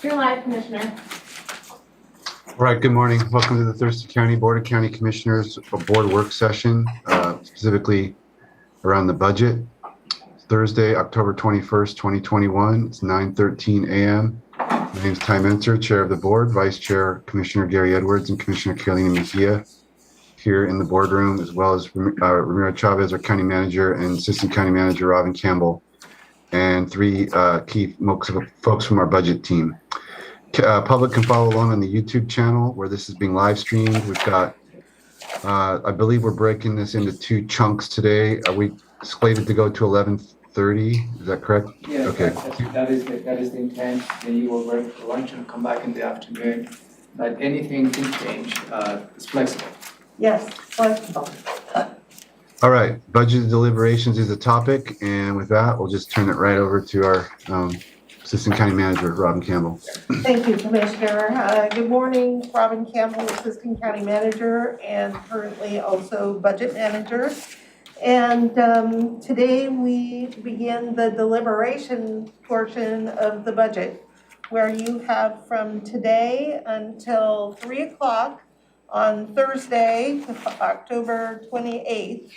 You're live, Commissioner. All right, good morning. Welcome to the Thurston County Board of County Commissioners Board Work Session, specifically around the budget. Thursday, October 21st, 2021. It's 9:13 a.m. My name is Ty Mentzer, Chair of the Board, Vice Chair Commissioner Gary Edwards and Commissioner Carolina Mejia here in the boardroom, as well as Ramiro Chavez, our County Manager, and Assistant County Manager Robin Campbell, and three key folks from our budget team. Public can follow along on the YouTube channel where this is being live streamed. We've got, I believe we're breaking this into two chunks today. Are we slated to go to 11:30? Is that correct? Yeah, okay. That is the intent. Then you will work for lunch and come back in the afternoon. But anything can change. It's flexible. Yes, flexible. All right, budget deliberations is the topic. And with that, we'll just turn it right over to our Assistant County Manager, Robin Campbell. Thank you, Commissioner. Good morning, Robin Campbell, Assistant County Manager and currently also Budget Manager. And today we begin the deliberation portion of the budget, where you have from today until 3 o'clock on Thursday, October 28th,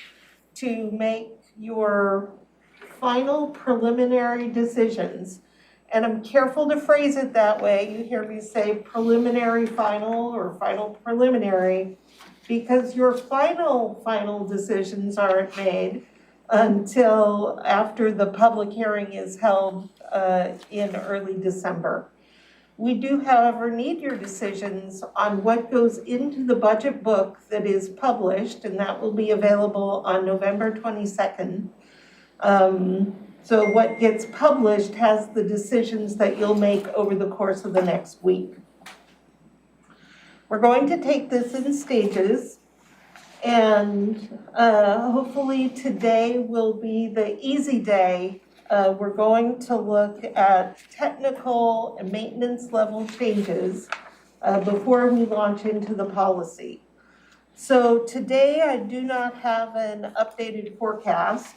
to make your final preliminary decisions. And I'm careful to phrase it that way. You hear me say preliminary final or final preliminary, because your final decisions aren't made until after the public hearing is held in early December. We do, however, need your decisions on what goes into the budget book that is published, and that will be available on November 22nd. So what gets published has the decisions that you'll make over the course of the next week. We're going to take this in stages, and hopefully today will be the easy day. We're going to look at technical and maintenance level changes before we launch into the policy. So today I do not have an updated forecast.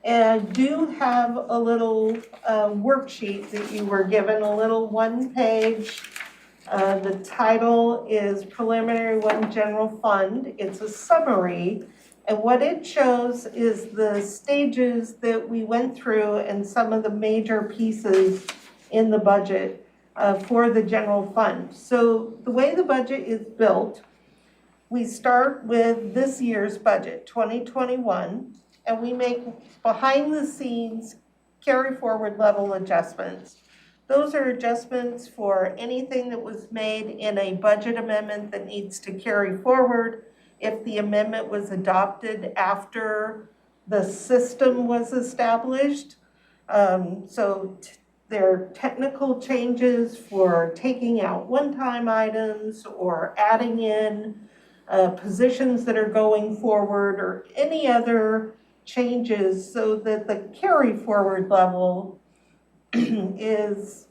And do have a little worksheet that you were given, a little one-page. The title is Preliminary One General Fund. It's a summary, and what it shows is the stages that we went through and some of the major pieces in the budget for the general fund. So the way the budget is built, we start with this year's budget, 2021. And we make behind the scenes carry forward level adjustments. Those are adjustments for anything that was made in a budget amendment that needs to carry forward if the amendment was adopted after the system was established. So there are technical changes for taking out one-time items or adding in positions that are going forward or any other changes so that the carry forward level is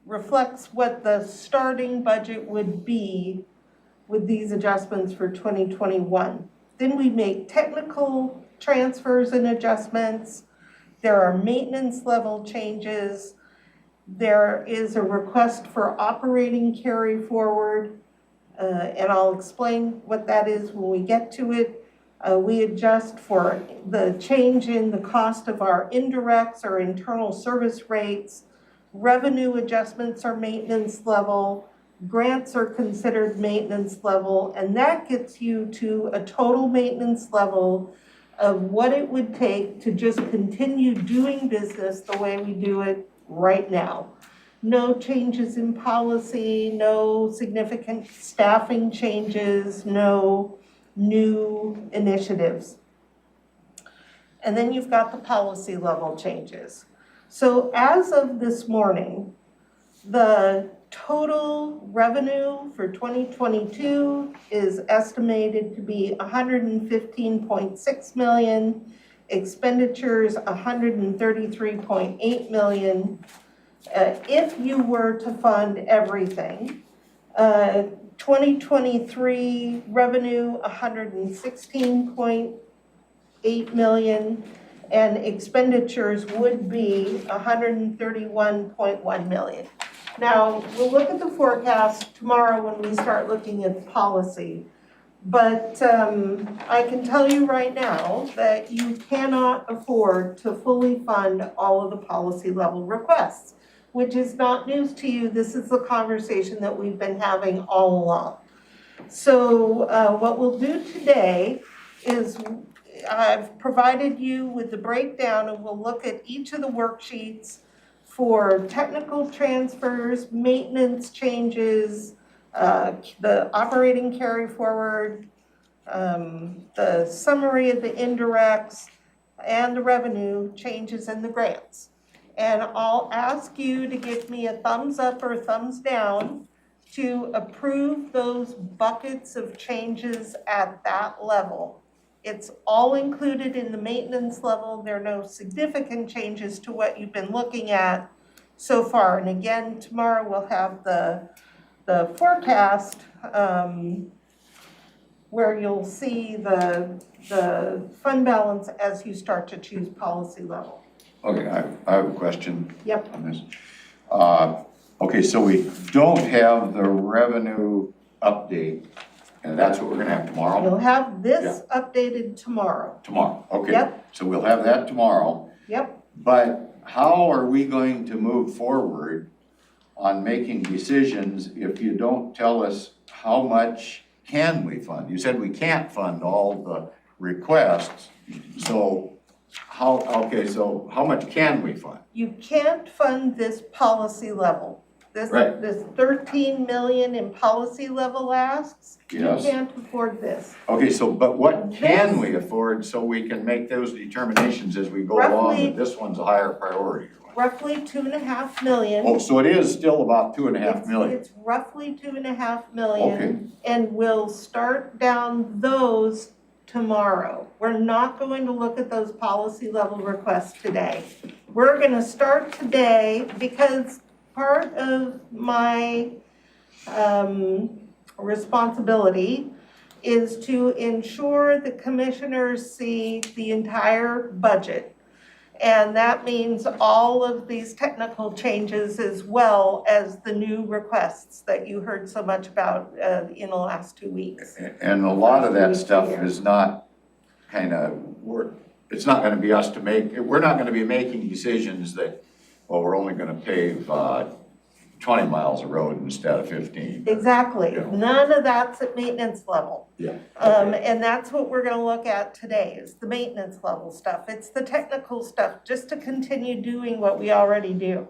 reflects what the starting budget would be with these adjustments for 2021. Then we make technical transfers and adjustments. There are maintenance level changes. There is a request for operating carry forward, and I'll explain what that is when we get to it. We adjust for the change in the cost of our indirects or internal service rates. Revenue adjustments are maintenance level. Grants are considered maintenance level. And that gets you to a total maintenance level of what it would take to just continue doing business the way we do it right now. No changes in policy, no significant staffing changes, no new initiatives. And then you've got the policy level changes. So as of this morning, the total revenue for 2022 is estimated to be $115.6 million, expenditures $133.8 million. If you were to fund everything, 2023 revenue $116.8 million, and expenditures would be 131.1 million. Now, we'll look at the forecast tomorrow when we start looking at policy. But I can tell you right now that you cannot afford to fully fund all of the policy level requests, which is not news to you. This is the conversation that we've been having all along. So what we'll do today is I've provided you with the breakdown, and we'll look at each of the worksheets for technical transfers, maintenance changes, the operating carry forward, the summary of the indirects, and the revenue changes and the grants. And I'll ask you to give me a thumbs up or a thumbs down to approve those buckets of changes at that level. It's all included in the maintenance level. There are no significant changes to what you've been looking at so far. And again, tomorrow we'll have the forecast where you'll see the fund balance as you start to choose policy level. Okay, I have a question Yep. on this. Okay, so we don't have the revenue update, and that's what we're gonna have tomorrow? You'll have this updated tomorrow. Tomorrow, okay. Yep. So we'll have that tomorrow, Yep. but how are we going to move forward on making decisions if you don't tell us how much can we fund? You said we can't fund all the requests, so so how much can we fund? You can't fund this policy level. Right. This 13 million in policy level asks, Yes. you can't afford this. Okay, so, but what can This- we afford so we can make those determinations as we go along, Roughly- that this one's a higher priority? Roughly 2.5 million. Oh, so it is still about 2.5 million? It's roughly 2.5 million. And we'll start down those tomorrow. We're not going to look at those policy level requests today. We're gonna start today because part of my responsibility is to ensure the commissioners see the entire budget. And that means all of these technical changes as well as the new requests that you heard so much about in the last 2 weeks. And a lot of that stuff is not it's not gonna be us to make, we're not gonna be making decisions that, well, we're only gonna pave 20 miles of road instead of 15. Exactly. Yeah. None of that's at maintenance level. Yeah. And that's what we're gonna look at today is the maintenance level stuff. It's the technical stuff, just to continue doing what we already do.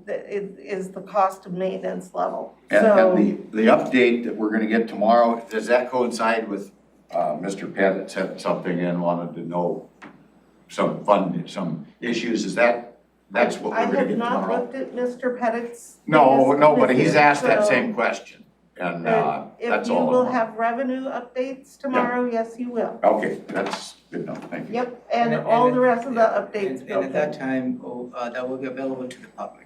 Is the cost of maintenance level. So And the update that we're gonna get tomorrow, does that coincide with, Mr. Pettit sent something in, wanted to know some issues, that's what I we're gonna have get not tomorrow? looked at Mr. Pettit's. No, but latest he's asked that so- same question, and, If that's you all. will have revenue updates tomorrow, yes, you will. Okay, that's good enough, thank you. Yep, and all the rest of the updates. And at that time, that will be available to the public.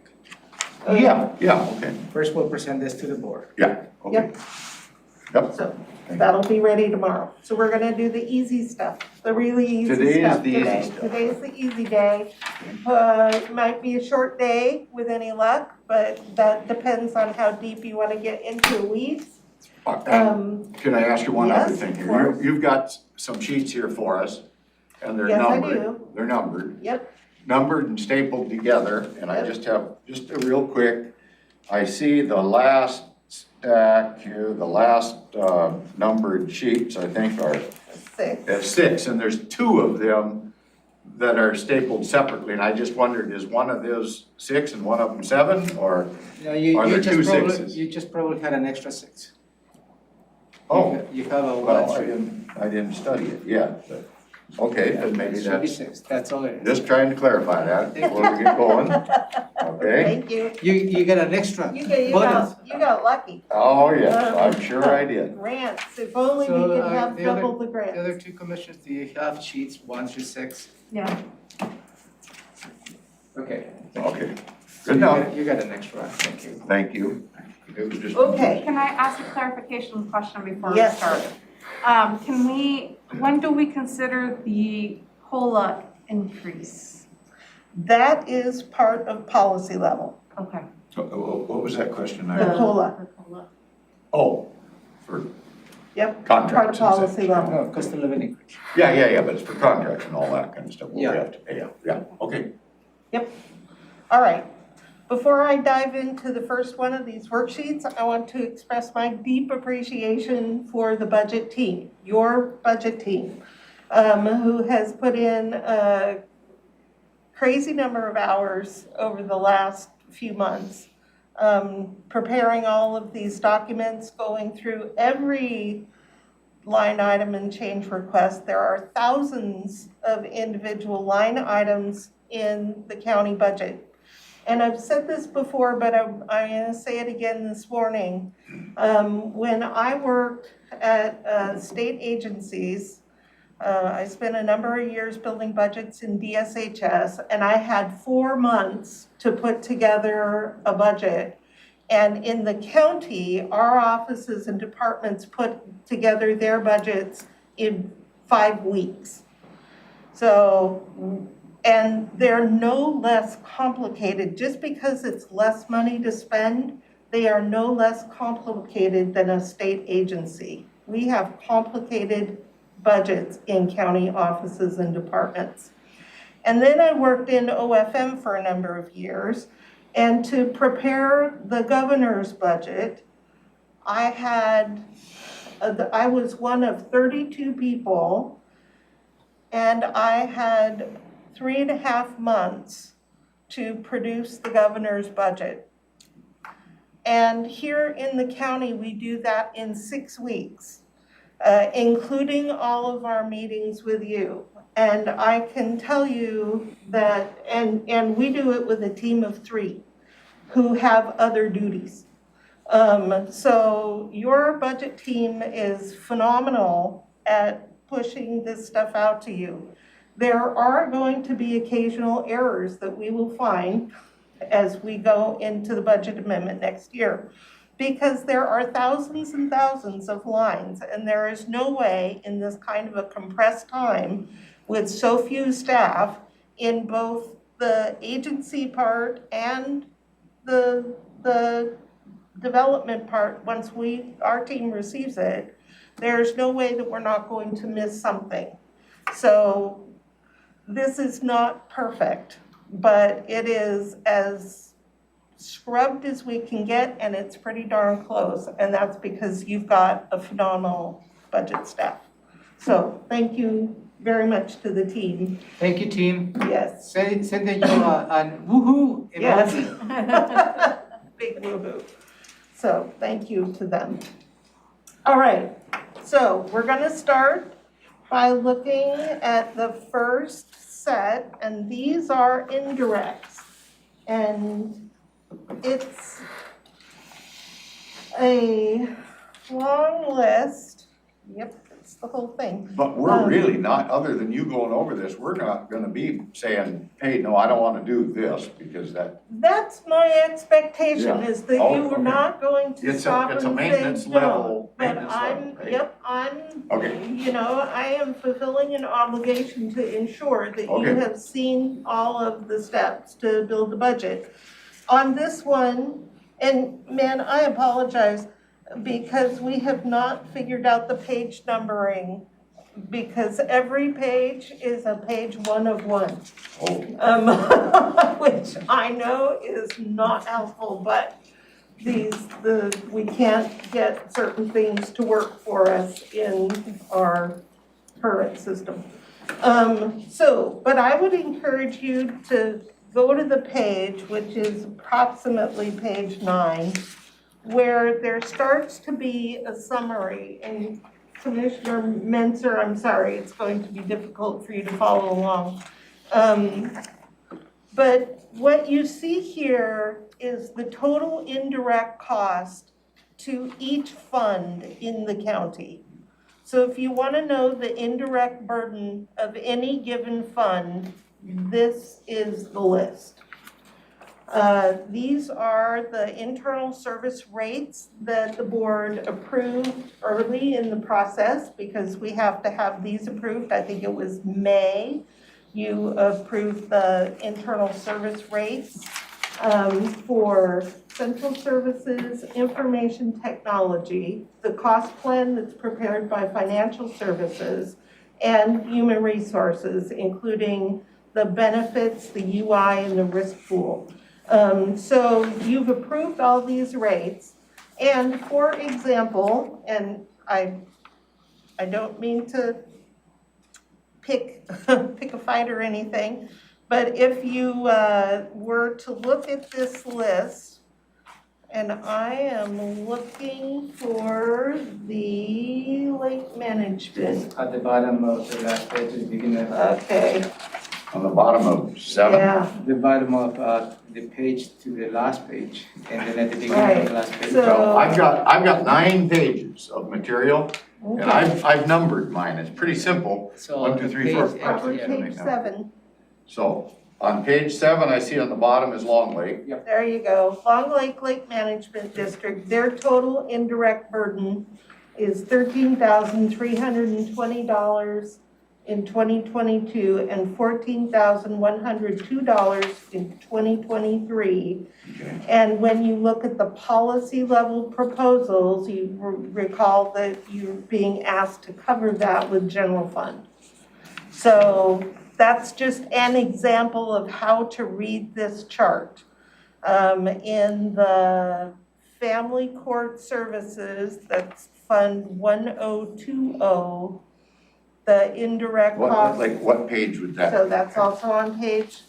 Yeah, okay, First, we'll present this to the board. yeah, okay. Yep, So that'll be ready tomorrow. So we're gonna do the easy stuff, the really easy Today is stuff the easy today. stuff. Today's the easy day. It might be a short day with any luck, but that depends on how deep you wanna get into the weeds. Can I ask you one other yes, thing of here? course. You've got some sheets here for us, and they're Yes, I numbered. do. They're numbered. Yep, Numbered and stapled together, and I Yep. just have, just a real quick, I see the last stack here, the last numbered sheets, I think are 6. 6, and there's 2 of them that are stapled separately, and I just wondered, is one of those 6 and one of them 7, or? No, Are you there just 2 probably, sixes? you just probably had an extra 6. Oh, You have a well, one, I didn't study it yet, but, okay, then maybe it should be that's, 6, that's all it is. just trying to clarify that before we get going, okay? Thank you. You get an extra You bonus. got lucky. Oh, yes, I'm sure I did. Grants, if only we So, could have the other- double the The grants. other 2 commissioners, do you have sheets 1 through 6? Yeah. Okay. Okay, So good enough, you got an extra, thank you. thank you. It was just- Okay. Can I ask a clarification question before we Yes. start? When do we consider the COLA increase? That is part of policy level, Okay. So, what was that question? the COLA. For COLA. Oh, for Yep, part of contracts. and policy such. level. No, cost of living increase. Yeah, but it's for contracts and all that kind of stuff. We Yeah. have to pay, yeah, okay. All right. Before I dive into the first one of these worksheets, I want to express my deep appreciation for the budget team, your budget team, who has put in a crazy number of hours over the last few months, preparing all of these documents, going through every line item and change request. There are thousands of individual line items in the county budget. And I've said this before, but I'm going to say it again this morning. When I worked at state agencies, I spent a number of years building budgets in DSHS, and I had 4 months to put together a budget. And in the county, our offices and departments put together their budgets in 5 weeks. So, and they're no less complicated. Just because it's less money to spend, they are no less complicated than a state agency. We have complicated budgets in county offices and departments. And then I worked in OFM for a number of years. And to prepare the governor's budget, I was one of 32 people, and I had 3.5 months to produce the governor's budget. And here in the county, we do that in 6 weeks, including all of our meetings with you. And I can tell you that, and we do it with a team of 3 who have other duties. So your budget team is phenomenal at pushing this stuff out to you. There are going to be occasional errors that we will find as we go into the budget amendment next year, because there are thousands and thousands of lines, and there is no way in this kind of a compressed time with so few staff in both the agency part and the development part, once our team receives it, there's no way that we're not going to miss something. So this is not perfect, but it is as scrubbed as we can get, and it's pretty darn close, and that's because you've got a phenomenal budget staff. So thank you very much to the team. Thank you, team. Yes. Sending you a woohoo Yes. emoji. Big woo-hoo. So thank you to them. All right, so we're gonna start by looking at the first set, and these are indirects. And it's a long list. Yep, it's the whole thing. But we're really not, other than you going over this, we're not gonna be saying, hey, no, I don't wanna do this, because That's my expectation, Yeah. is that Oh, you are okay. not going to It's a- stop and it's a say maintenance no. level- But maintenance level, right? I'm, Okay. you know, I am fulfilling an obligation to ensure that you Okay. have seen all of the steps to build a budget. On this one, and man, I apologize, because we have not figured out the page numbering, because every page is a page 1 of 1. oh, Which I know is not helpful, but we can't get certain things to work for us in our current system. But I would encourage you to go to the page, which is approximately page 9, where there starts to be a summary. And Commissioner Menzer, I'm sorry, it's going to be difficult for you to follow along. But what you see here is the total indirect cost to each fund in the county. So if you want to know the indirect burden of any given fund, this is the list. These are the internal service rates that the board approved early in the process, because we have to have these approved. I think it was May you approved the internal service rates for central services, information technology, the cost plan that's prepared by financial services, and human resources, including the benefits, the UI, and the risk pool. So you've approved all these rates, and for example, and I don't mean to pick a fight or anything, but if you were to look at this list, and I am looking for the lake management. At the bottom of the last page, the beginning, Okay, On the bottom of 7? yeah, the bottom of the page to the last page, and then at the beginning of Right. the last page. So- So I've got 9 pages of material, and okay. I've numbered mine. It's pretty simple. So 1, 2, the 3, 4, page 5, On 6, yeah. 7, page 8, 9. 7, So on page 7, I see on the bottom is Long Lake. there you go. Long Lake Lake Management District, their total indirect burden is $13,320 in 2022 and $14,102 in 2023. Okay. And when you look at the policy level proposals, you recall that you're being asked to cover that with general fund. So that's just an example of how to read this chart. In the Family Court Services, that's Fund 1020, the indirect cost. What page would that? So that's also on page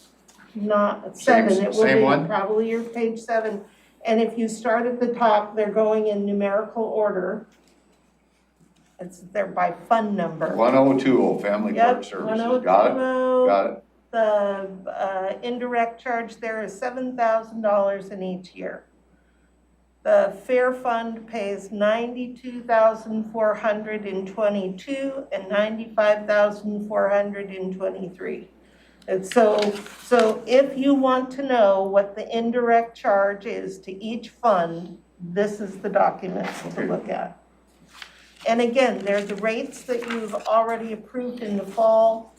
not Same- 7, it same will one? be probably your page 7. And if you start at the top, they're going in numerical order. They're by fund number. 1020, Family Court Yep, Services. Got it? 1020, Got it? the indirect charge there is $7,000 in each year. The fair fund pays $92,400 in 22 and $95,400 in 23. And so if you want to know what the indirect charge is to each fund, this is the document to Okay. look at. And again, they're the rates that you've already approved in the fall,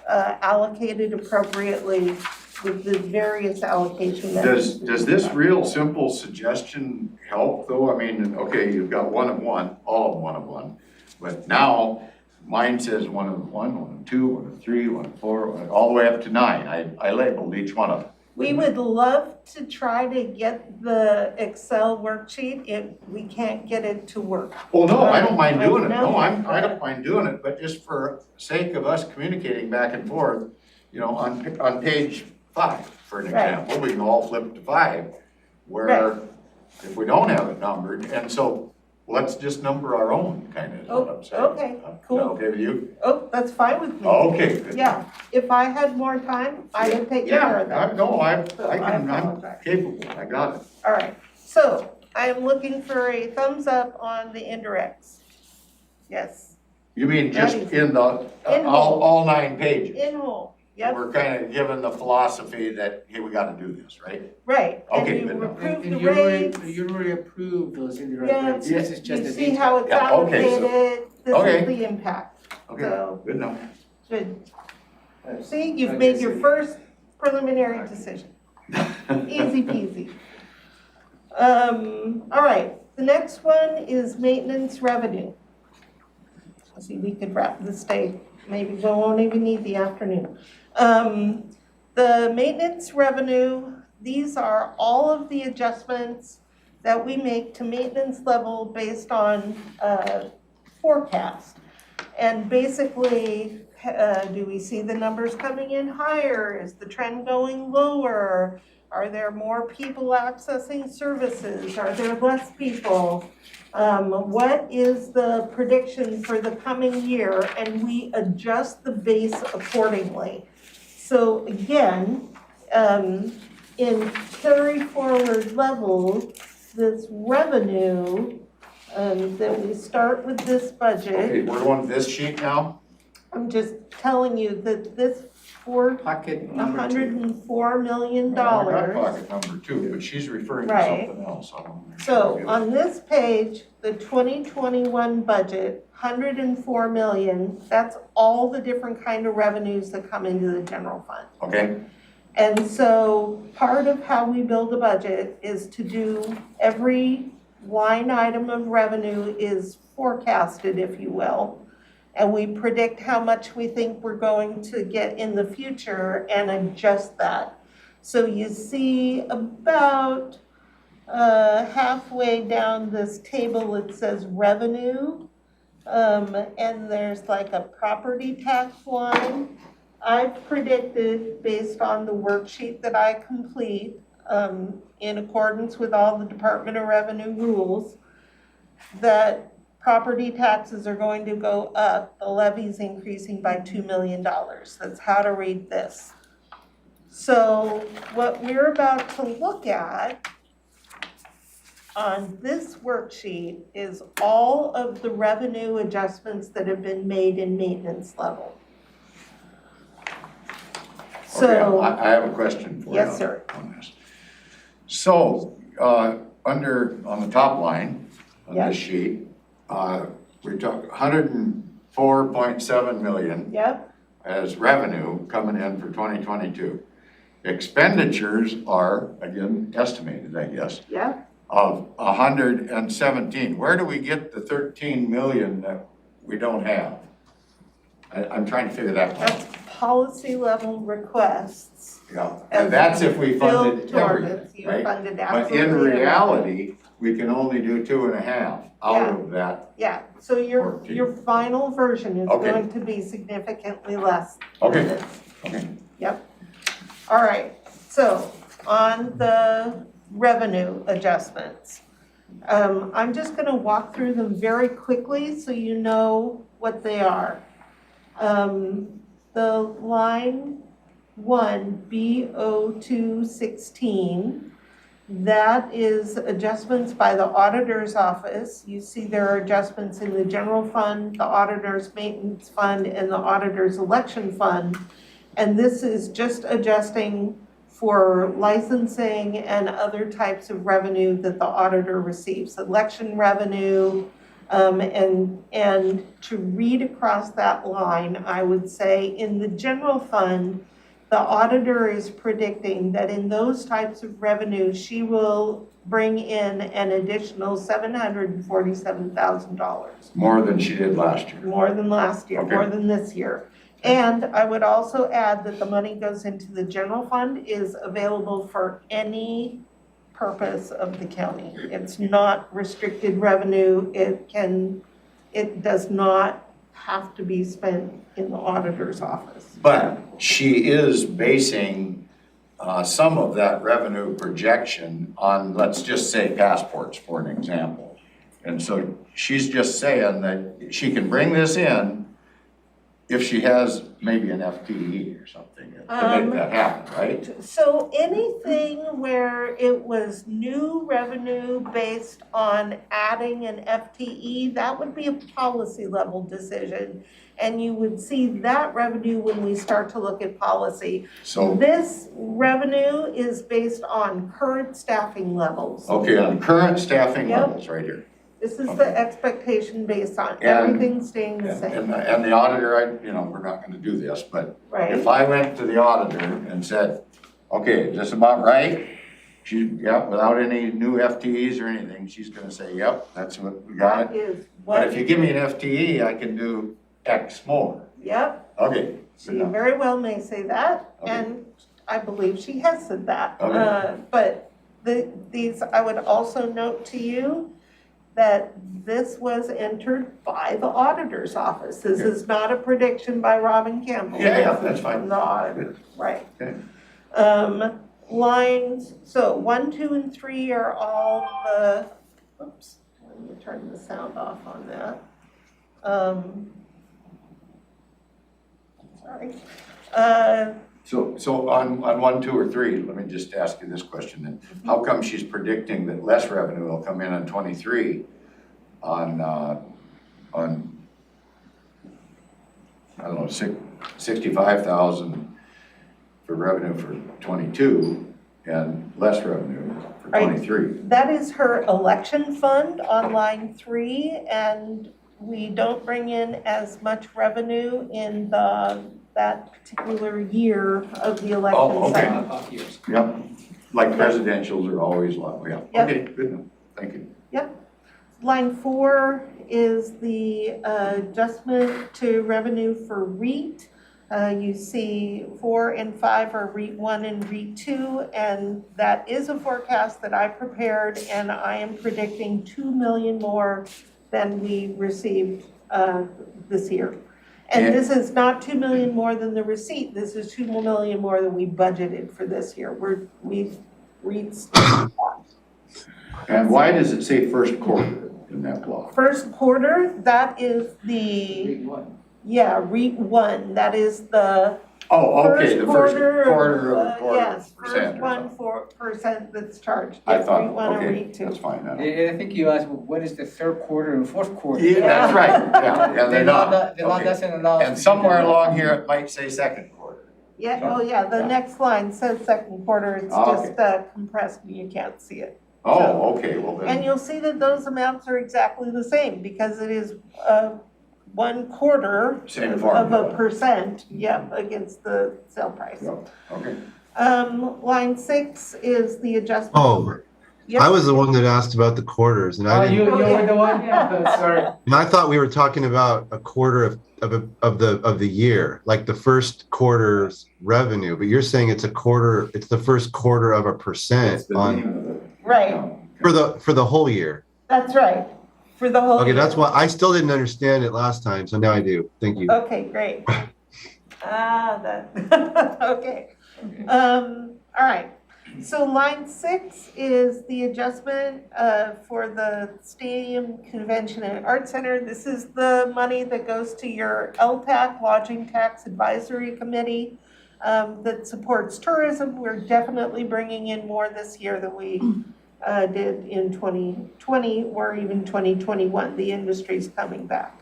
allocated appropriately with the various allocation methods. Does this real simple suggestion help though? I mean, okay, you've got 1 of 1, all of 1 of 1. But now mine says 1 of 1, 1 of 2, 1 of 3, 1 of 4, all the way up to 9. I labeled each one of them. We would love to try to get the Excel worksheet if we can't get it to work. Well, no, I don't mind doing it. No. No, I don't mind doing it, but just for sake of us communicating back and forth, you know, on page 5, for an Right. example, we can all flip to 5, where if we don't have it numbered, and so let's just number our own, kind of, is what I'm saying. Okay, Is that cool. okay with you? Oh, that's fine with me. Okay, good. Yeah, if I had more time, I would take care of that. I'm apologize. capable, I got it. All right, so I am looking for a thumbs up on the indirects. Yes, You mean just That is- in the, In all 9 pages? in whole, yep, We're kind of given the philosophy that, hey, we gotta do this, right? right. Okay, And good you enough. approve the And you already, rates. you already approved those indirect Yeah, rates, this is just You a see detail. how it's Yeah, okay, so- allocated, this okay. is the impact. Okay, So- good enough. Good. Yes. See, you've Okay, made your so- first preliminary decision. Easy peasy. All right, the next one is maintenance revenue. Let's see, we could wrap this day, maybe we won't even need the afternoon. The maintenance revenue, these are all of the adjustments that we make to maintenance level based on forecast. And basically, do we see the numbers coming in higher? Is the trend going lower? Are there more people accessing services? Are there less people? What is the prediction for the coming year? And we adjust the base accordingly. So again, in carry forward level, this revenue, that we start with this budget. Okay, we're on this sheet now? I'm just telling you that this Pocket number $104 million. I got pocket number two, but she's referring to Right. something else. I don't understand. So on this page, the 2021 budget, 104 million, that's all the different kind of revenues that come into the general fund. Okay, And so part of how we build a budget is to do every line item of revenue is forecasted, if you will. And we predict how much we think we're going to get in the future and adjust that. So you see about halfway down this table, it says revenue. And there's like a property tax line. I've predicted, based on the worksheet that I complete, in accordance with all the Department of Revenue rules, that property taxes are going to go up, the levy's increasing by $2 million. That's how to read this. So what we're about to look at on this worksheet is all of the revenue adjustments that have been made in maintenance level. okay, So, I have a question for you. Yes, sir. On this. So, on the top line, on Yep. this sheet, we took 104.7 million yep, as revenue coming in for 2022. Expenditures are, again, estimated, I guess, yep. of 117. Where do we get the 13 million that we don't have? I'm trying to figure that one out. That's policy level requests. Yeah, and that's if we funded Filled towards everything, it. You right? funded But absolutely in everything. reality, we can only do 2.5 out Yeah. of that. Yeah, so your 14. final version is Okay. going to be significantly less Okay. than this. Okay, All right, so on the revenue adjustments, I'm just gonna walk through them very quickly so you know what they are. The line 1, BO216, that is adjustments by the auditor's office. You see there are adjustments in the general fund, the auditor's maintenance fund, and the auditor's election fund. And this is just adjusting for licensing and other types of revenue that the auditor receives, election revenue. And to read across that line, I would say in the general fund, the auditor is predicting that in those types of revenue, she will bring in an additional $747,000. more than she did last year. More than last year, Okay. more than this year. And I would also add that the money goes into the general fund, is available for any purpose of the county. It's not restricted revenue. It does not have to be spent in the auditor's office. But she is basing some of that revenue projection on, let's just say, passports, for an example. And so she's just saying that she can bring this in if she has maybe an FTE or something to make that happen, right? So anything where it was new revenue based on adding an FTE, that would be a policy level decision. And you would see that revenue when we start to look at policy. So, This revenue is based on current staffing levels. okay, on current staffing Yep. levels right here. This is Okay. the expectation based on And- everything staying the same, And the auditor, we're not gonna do this, but right? if I went to the auditor and said, okay, is this about right? Without any new FTEs or anything, she's gonna say, yep, that's what we got. That is But what, if you give me an FTE, I can do X more. yep, Okay, she very well may say that, Okay. and I believe she has said that. Okay. But these, I would also note to you that this was entered by the auditor's office. This Okay. is not a prediction by Robin Campbell. Yeah, This is that's fine. From the auditor, right. Okay. Lines, so 1, 2, and 3 are all the, oops, let me turn the sound off on that. Sorry. So on 1, 2, or 3, let me just ask you this question then. How come she's predicting that less revenue will come in on 23 on, I don't know, 65,000 for revenue for 22 and less revenue for Right. 23. That is her election fund on line 3, and we don't bring in as much revenue in that particular year of the election Oh, okay. cycle. Off years. Yep, like presidentials are always low, yeah. Yep. Okay, good enough, thank you. Line 4 is the adjustment to revenue for REIT. You see 4 and 5 are REIT 1 and REIT 2, and that is a forecast that I prepared, and I am predicting 2 million more than we received this year. And And- this is not 2 million more than the receipt, this is 2 million more than we budgeted for this year. We've reached And why does it say first quarter in that block? first quarter, that is the, Read one. yeah, REIT 1, that is the Oh, okay, the first quarter quarter of, of a quarter yes, percent first or something. 1% that's charged. I Yes, thought, REIT 1 and okay, REIT 2. that's fine now. I think you asked, what is the third quarter and fourth quarter? Yeah, that's right, yeah, they're not, The law okay. doesn't allow. us And to do somewhere that. along here, it might say second quarter. Yeah, oh yeah, the Yeah. next line says second quarter, it's Oh, just compressed and you can't see it. Oh, okay, well And then, you'll see that those amounts are exactly the same because it is 1/4 Same of formula. a percent, yep, against the sale price. Yep, okay. Line 6 is the adjustment. Oh, Yep. I was the one that asked about the quarters, and Oh, I you didn't. were the one? Sorry. And I thought we were talking about a quarter of the year, like the first quarter's revenue. But you're saying it's a quarter. It's the first quarter of a percent That's the on name of the Right. account. for the whole year. That's right, for the whole Okay, year. that's why I still didn't understand it last time, so now I do. Thank you. Okay, great. Okay. All right. So line 6 is the adjustment for the Stadium Convention and Art Center. This is the money that goes to your LTAC, Lodging Tax Advisory Committee, that supports tourism. We're definitely bringing in more this year than we did in 2020 or even 2021. The industry's coming back.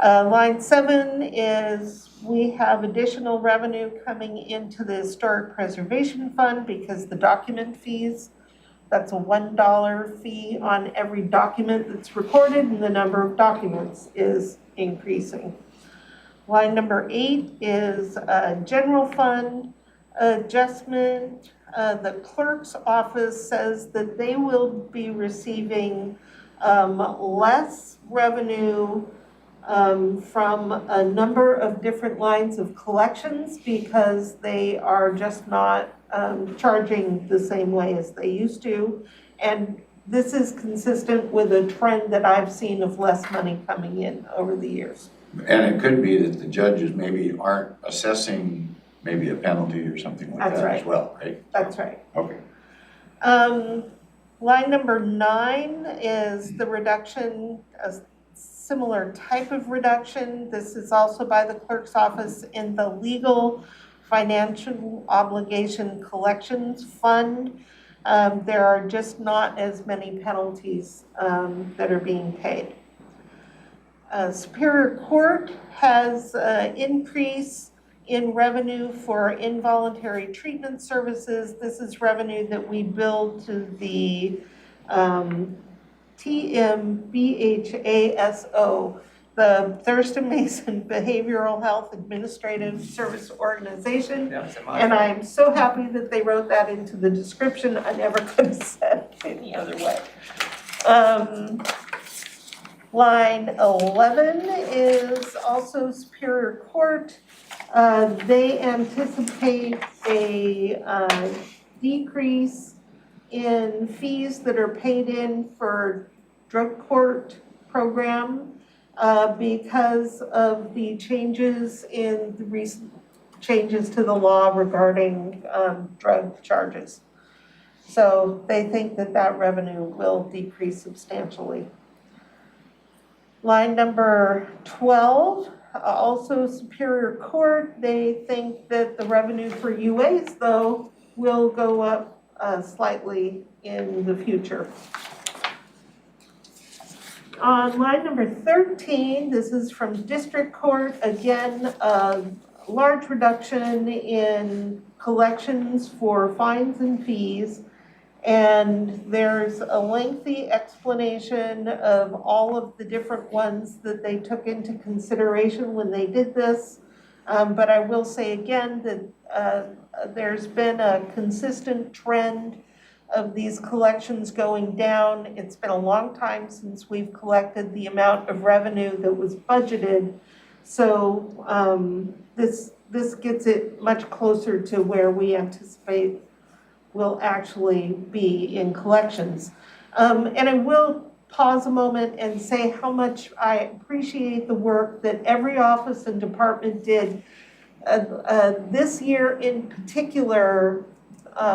Line 7 is we have additional revenue coming into the Historic Preservation Fund because the document fees, that's a $1 fee on every document that's recorded, and the number of documents is increasing. Line number 8 is general fund adjustment. The clerk's office says that they will be receiving less revenue from a number of different lines of collections because they are just not charging the same way as they used to. And this is consistent with a trend that I've seen of less money coming in over the years. And it could be that the judges maybe aren't assessing maybe a penalty or something like That's that right. as well, right? That's right. Okay. Line number 9 is the reduction, a similar type of reduction. This is also by the clerk's office in the legal financial obligation collections fund. There are just not as many penalties that are being paid. Superior Court has an increase in revenue for involuntary treatment services. This is revenue that we bill to the TMBHASO, the Thurston Mason Behavioral Health Administrative Service Organization. That was a And mantra. I'm so happy that they wrote that into the description. I never could have said it any other way. Line 11 is also Superior Court. They anticipate a decrease in fees that are paid in for drug court program because of the changes in the recent changes to the law regarding drug charges. So they think that that revenue will decrease substantially. Line number 12, also Superior Court, they think that the revenue for UAs, though, will go up slightly in the future. On line number 13, this is from District Court, again, large reduction in collections for fines and fees. And there's a lengthy explanation of all of the different ones that they took into consideration when they did this. But I will say again that there's been a consistent trend of these collections going down. It's been a long time since we've collected the amount of revenue that was budgeted. So this gets it much closer to where we anticipate will actually be in collections. And I will pause a moment and say how much I appreciate the work that every office and department did. This year in particular,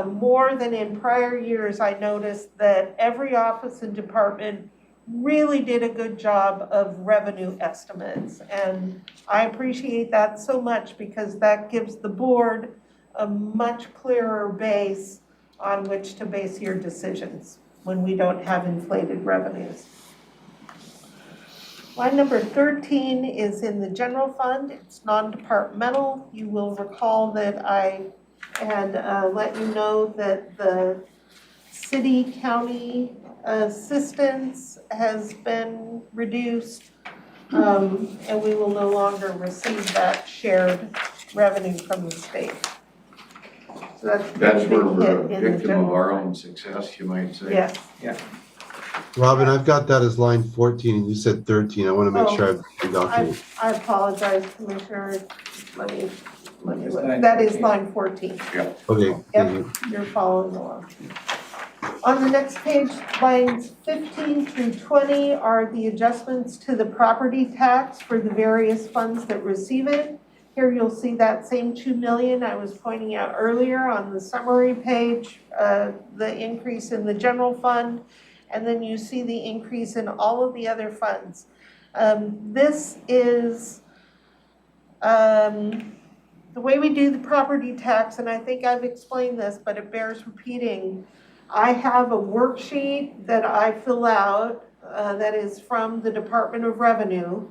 more than in prior years, I noticed that every office and department really did a good job of revenue estimates. And I appreciate that so much because that gives the board a much clearer base on which to base your decisions when we don't have inflated revenues. Line number 13 is in the general fund. It's non-departmental. You will recall that I had let you know that the city-county assistance has been reduced, and we will no longer receive that shared revenue from the state. So That's a where big we're hit a in the victim of general our fund. own success, you might say. Yes. Robin, I've got that as line 14 and you said 13. I want to make sure I have the document. I apologize, Commissioner. Let me It's look. line That is 14. line 14. Okay, thank you. You're following along. On the next page, lines 15 through 20 are the adjustments to the property tax for the various funds that receive it. Here you'll see that same 2 million I was pointing out earlier on the summary page, the increase in the general fund, and then you see the increase in all of the other funds. This is the way we do the property tax, and I think I've explained this, but it bears repeating. I have a worksheet that I fill out that is from the Department of Revenue.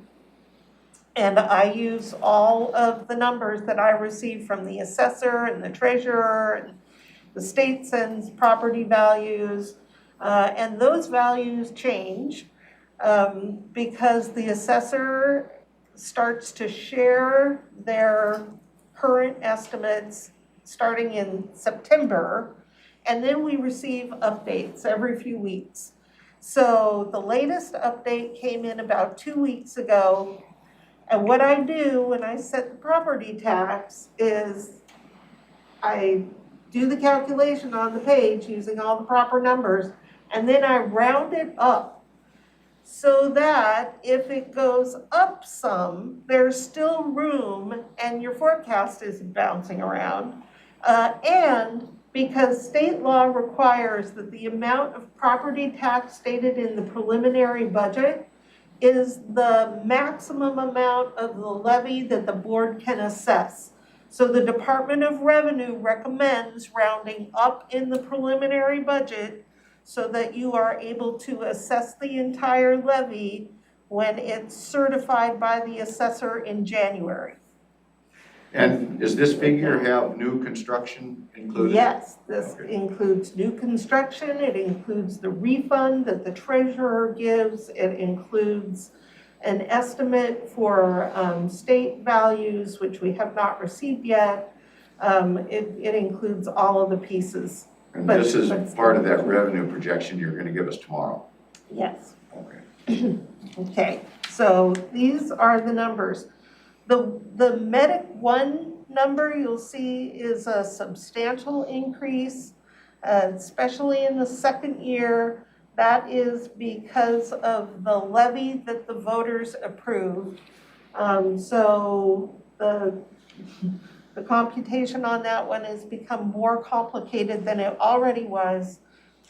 And I use all of the numbers that I receive from the assessor and the treasurer, and the state sends property values, and those values change because the assessor starts to share their current estimates starting in September, and then we receive updates every few weeks. So the latest update came in about 2 weeks ago. And what I do when I set the property tax is I do the calculation on the page using all the proper numbers, and then I round it up so that if it goes up some, there's still room and your forecast isn't bouncing around. And because state law requires that the amount of property tax stated in the preliminary budget is the maximum amount of the levy that the board can assess. So the Department of Revenue recommends rounding up in the preliminary budget so that you are able to assess the entire levy when it's certified by the assessor in January. And does this figure have new construction included? Yes, this Okay. includes new construction, it includes the refund that the treasurer gives, it includes an estimate for state values, which we have not received yet. It includes all of the pieces. And But- this is but- part of that revenue projection you're gonna give us tomorrow. Yes. Okay. Okay, so these are the numbers. The Medic 1 number you'll see is a substantial increase, especially in the second year. That is because of the levy that the voters approved. So the computation on that one has become more complicated than it already was,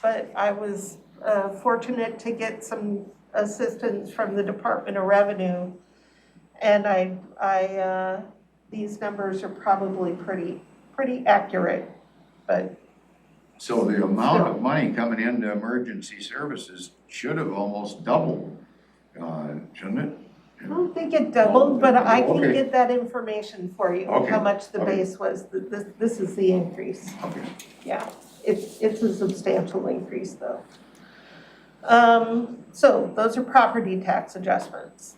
but I was fortunate to get some assistance from the Department of Revenue. And these numbers are probably pretty accurate, but So the amount of money coming into emergency services should have almost doubled, shouldn't it? I don't think it doubled, but I can Okay. get that information for you, Okay, how much the okay. base was. This is the increase. Okay. Yeah, it's a substantial increase though. So those are property tax adjustments.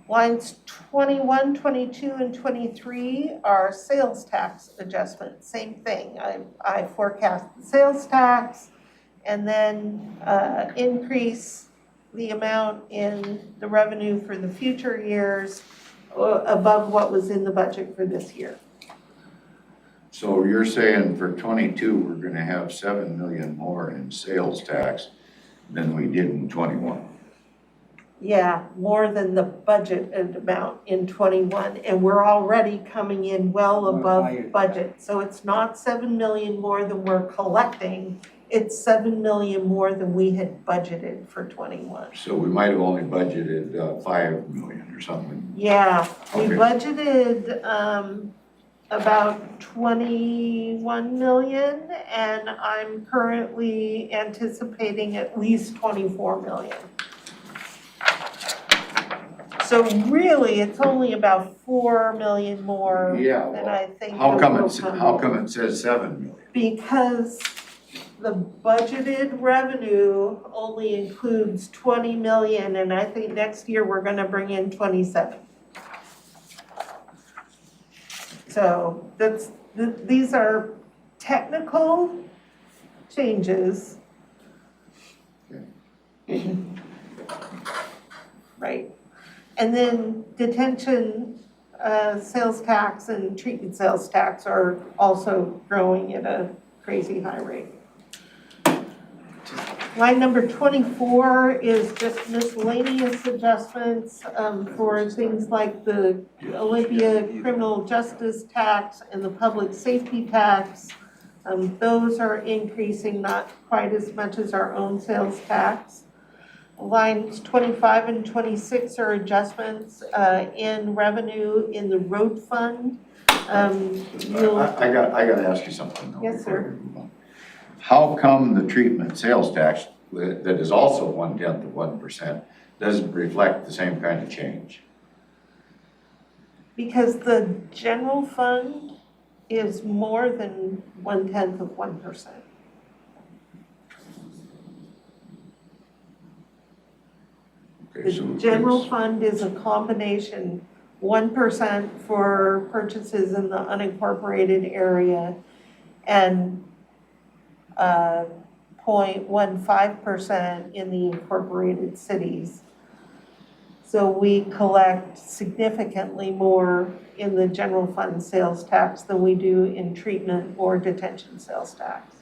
Lines 21, 22, and 23 are sales tax adjustments, same thing. I forecast the sales tax and then increase the amount in the revenue for the future years above what was in the budget for this year. So you're saying for 22, we're gonna have 7 million more in sales tax than we did in 21? Yeah, more than the budgeted amount in 21, and we're already coming in well Well, above higher. budget. So it's not 7 million more than we're collecting, it's 7 million more than we had budgeted for 21. So we might have only budgeted 5 million or something. Yeah, we Okay. budgeted about 21 million, and I'm currently anticipating at least 24 million. So really, it's only about 4 million more Yeah, than well, I think. how that come will it's, come how in. come it says 7 million? Because the budgeted revenue only includes 20 million, and I think next year we're gonna bring in 27. So these are technical changes. Right. And then detention, sales tax and treatment sales tax are also growing at a crazy high rate. Line number 24 is just miscellaneous adjustments for things like the Olympia criminal justice tax and the public safety tax. Those are increasing not quite as much as our own sales tax. Lines 25 and 26 are adjustments in revenue in the road fund. You'll- I gotta ask you something though. Yes, before sir. we move on. How come the treatment sales tax that is also 1/10 of 1% doesn't reflect the same kind of change? Because the general fund is more than 1/10 of 1%. Okay, so The general it's- fund is a combination, 1% for purchases in the unincorporated area and 0.15% in the incorporated cities. So we collect significantly more in the general fund sales tax than we do in treatment or detention sales tax.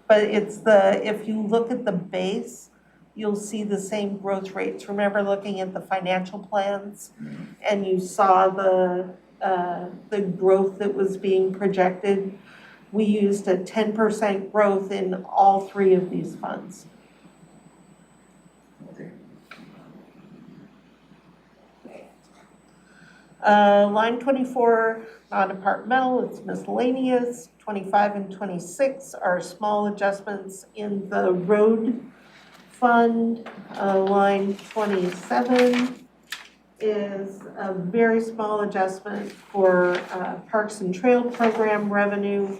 But if you look at the base, you'll see the same growth rates. Remember looking at the financial plans? And you saw the growth that was being projected? We used a 10% growth in all three of these funds. Okay. Line 24, non-departmental, it's miscellaneous. 25 and 26 are small adjustments in the road fund. Line 27 is a very small adjustment for Parks and Trail Program revenue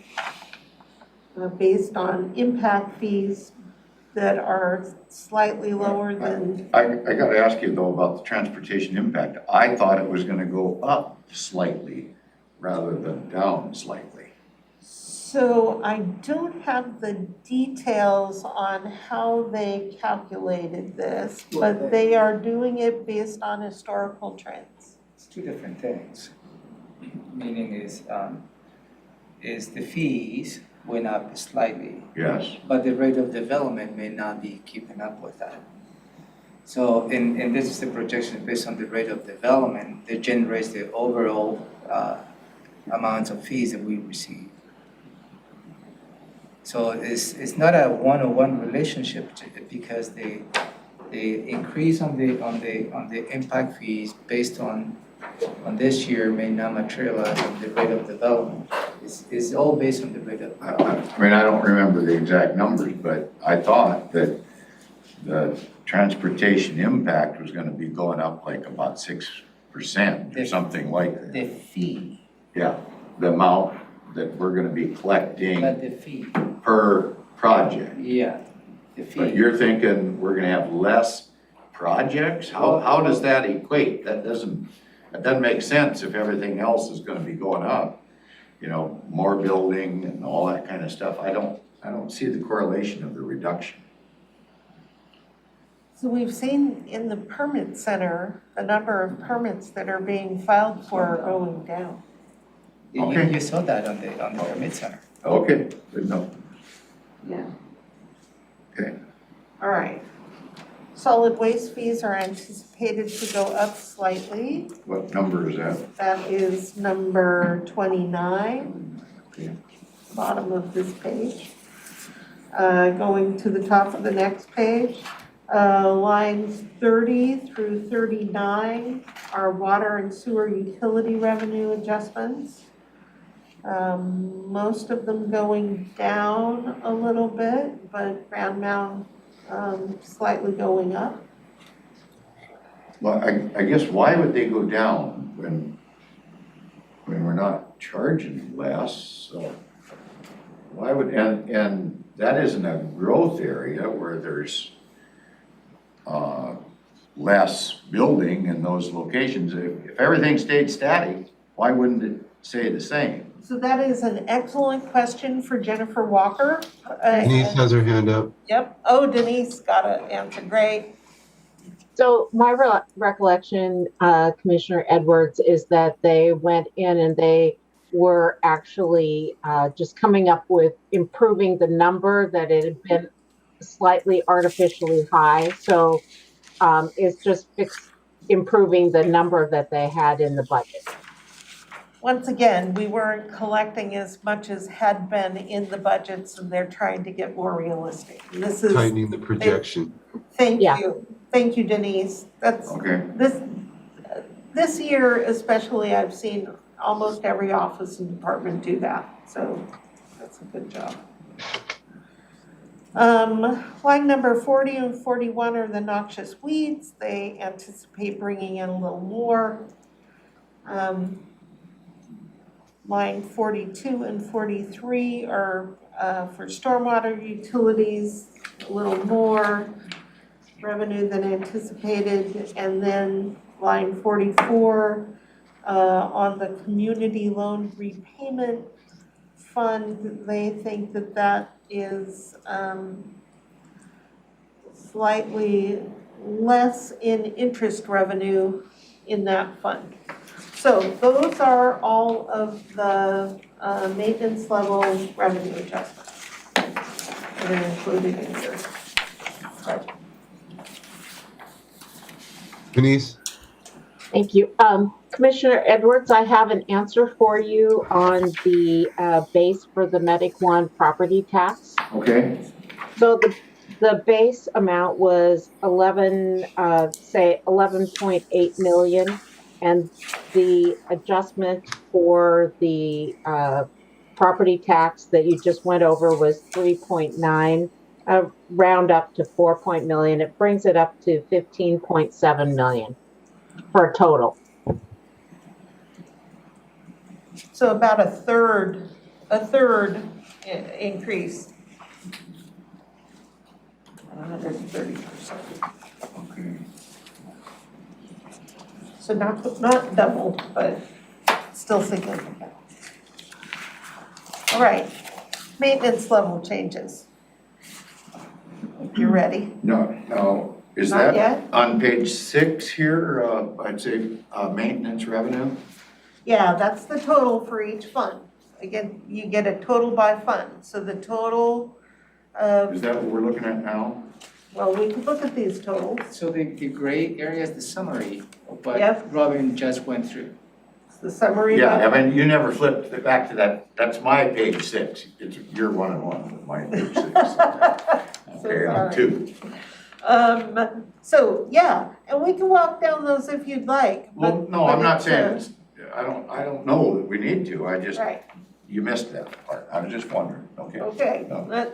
based on impact fees that are slightly lower than. I gotta ask you though about the transportation impact. I thought it was gonna go up slightly rather than down slightly. So I don't have the details on how they calculated this, but they are doing it based on historical trends. It's two different things. Meaning is the fees went up slightly, Yes. but the rate of development may not be keeping up with that. So, and this is the projection based on the rate of development that generates the overall amounts of fees that we receive. So it's not a one-on-one relationship because the increase on the impact fees based on this year may not materialize on the rate of development. It's all based on the rate of I mean, I don't remember the exact numbers, but I thought that the transportation impact was gonna be going up like about 6% or something like that. The fee, Yeah, the amount that we're gonna be collecting but the fee, per project. yeah, the fee. But you're thinking we're gonna have less projects? How does that equate? That doesn't make sense if everything else is gonna be going up. You know, more building and all that kind of stuff. I don't see the correlation of the reduction. So we've seen in the permit center, the number of permits that are being filed for are going down. Okay. You saw that on the permit center. Okay, good enough. Yeah. Okay. All right. Solid waste fees are anticipated to go up slightly. What number is that? That is number 29, Okay. bottom of this page. Going to the top of the next page, lines 30 through 39 are water and sewer utility revenue adjustments. Most of them going down a little bit, but Grand Mound slightly going up. Well, I guess why would they go down when we're not charging less? So why would, and that isn't a growth area where there's less building in those locations. If everything stayed static, why wouldn't it stay the same? So that is an excellent question for Jennifer Walker. Denise has her hand up. Yep. Oh, Denise got an answer. Great. So my recollection, Commissioner Edwards, is that they went in and they were actually just coming up with improving the number that it had been slightly artificially high. So it's just improving the number that they had in the budget. Once again, we weren't collecting as much as had been in the budgets, and they're trying to get more realistic. This is, Tightening the projection. thank Yeah. you. Thank you, Denise. That's, Okay, this year especially, I've seen almost every office and department do that, so that's a good job. Line number 40 and 41 are the noxious weeds. They anticipate bringing in a little more. Line 42 and 43 are for stormwater utilities, a little more revenue than anticipated. And then line 44 on the community loan repayment fund, they think that that is slightly less in interest revenue in that fund. So those are all of the maintenance level revenue adjustments that are included in your budget. Denise? Thank you. Commissioner Edwards, I have an answer for you on the base for the Medic One property tax. okay, So the base amount was 11.8 million, and the adjustment for the property tax that you just went over was 3.9, round up to 4 million. It brings it up to 15.7 million for a total. So about a third increase. 130%. okay. So not double, but still significant. All right, maintenance level changes. If you're ready. No, is Not that yet? on page 6 here, I'd say, maintenance revenue? Yeah, that's the total for each fund. Again, you get a total by fund, so the total of, Is that what we're looking at now? well, we could look at these totals. So the gray area is the summary of what Yep. Robin just went through. The summary. Yeah, by- I mean, you never flipped it back to that, that's my page 6, it's your 1 and 1, but my page 6. Okay, on sorry. 2. So, yeah, and we can walk down those if you'd like. Well, but- no, but I'm not it's, saying it's, I don't know that we need to, I just, Right, you missed that part, I was just wondering, okay? okay. No.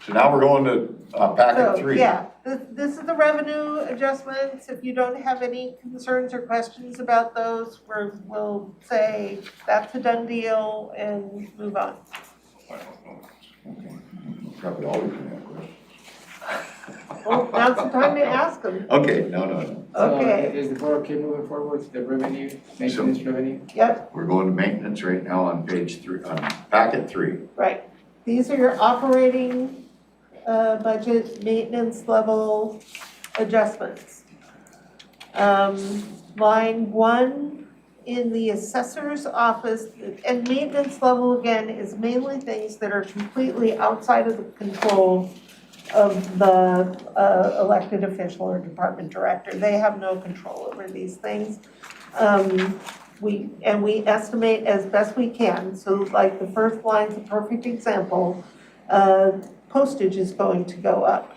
So now we're going to packet So, 3. yeah, this is the revenue adjustments. If you don't have any concerns or questions about those, we'll say that's a done deal and move on. Okay. Probably always gonna have questions. Well, now's the time to ask them. Okay, no. Okay. So is the board okay moving forward with the revenue, maintenance revenue? Yep, We're going to maintenance right now on page 3, on packet 3. right. These are your operating budget maintenance level adjustments. Line 1 in the assessor's office, and maintenance level again is mainly things that are completely outside of the control of the elected official or department director. They have no control over these things. We estimate as best we can, so like the first line's a perfect example. Postage is going to go up,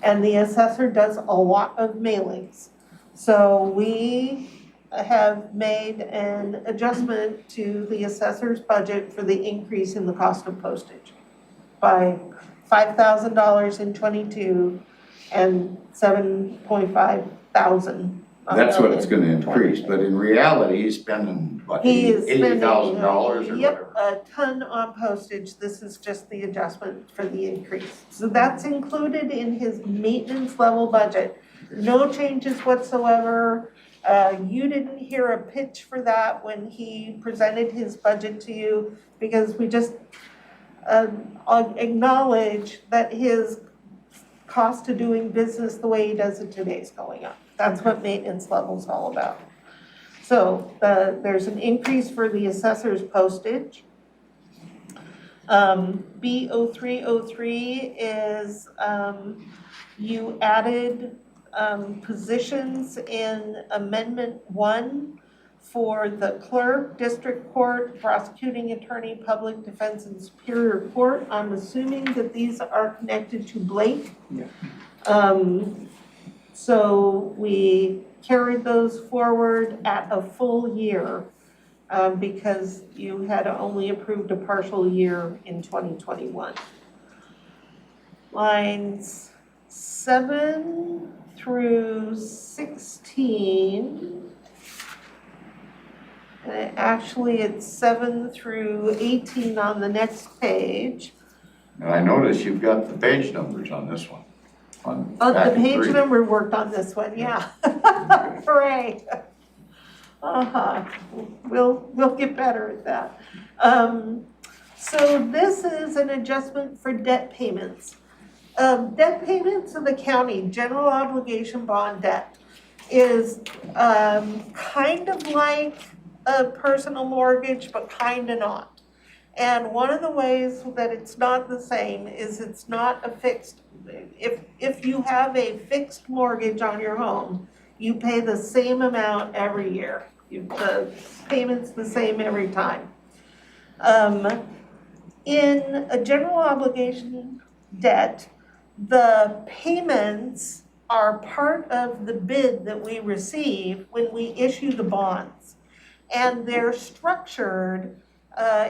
and the assessor does a lot of mailings. So we have made an adjustment to the assessor's budget for the increase in the cost of postage by $5,000 in '22 and $7.5 thousand. That's what it's gonna increase, but in reality, he's spending, what, He is spending, $80,000 or yep, whatever? a ton on postage. This is just the adjustment for the increase. So that's included in his maintenance level budget. No changes whatsoever. You didn't hear a pitch for that when he presented his budget to you, because we just acknowledge that his cost of doing business the way he does it today is going up. That's what maintenance level's all about. So there's an increase for the assessor's postage. B0303 is you added positions in Amendment 1 for the clerk, district court, prosecuting attorney, public defense, and superior court. I'm assuming that these are connected to Blake. Yeah. So we carried those forward at a full year because you had only approved a partial year in 2021. Lines 7 through 16. And actually, it's 7 through 18 on the next page. And I notice you've got the page numbers on this one, on Oh, the packet page 3. number worked on this one, yeah. Hooray. We'll get better at that. So this is an adjustment for debt payments. Debt payments in the county, general obligation bond debt, is kind of like a personal mortgage, but kind of not. And one of the ways that it's not the same is it's not a fixed, if you have a fixed mortgage on your home, you pay the same amount every year. The payment's the same every time. In a general obligation debt, the payments are part of the bid that we receive when we issue the bonds. And they're structured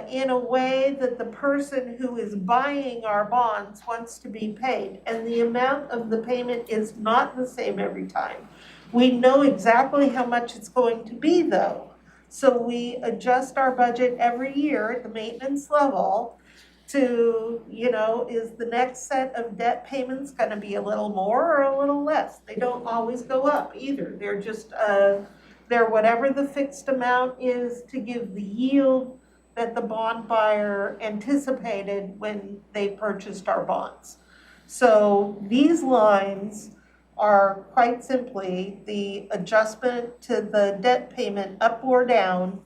in a way that the person who is buying our bonds wants to be paid. And the amount of the payment is not the same every time. We know exactly how much it's going to be though. So we adjust our budget every year at the maintenance level to, is the next set of debt payments gonna be a little more or a little less? They don't always go up either. They're just, they're whatever the fixed amount is to give the yield that the bond buyer anticipated when they purchased our bonds. So these lines are quite simply the adjustment to the debt payment up or down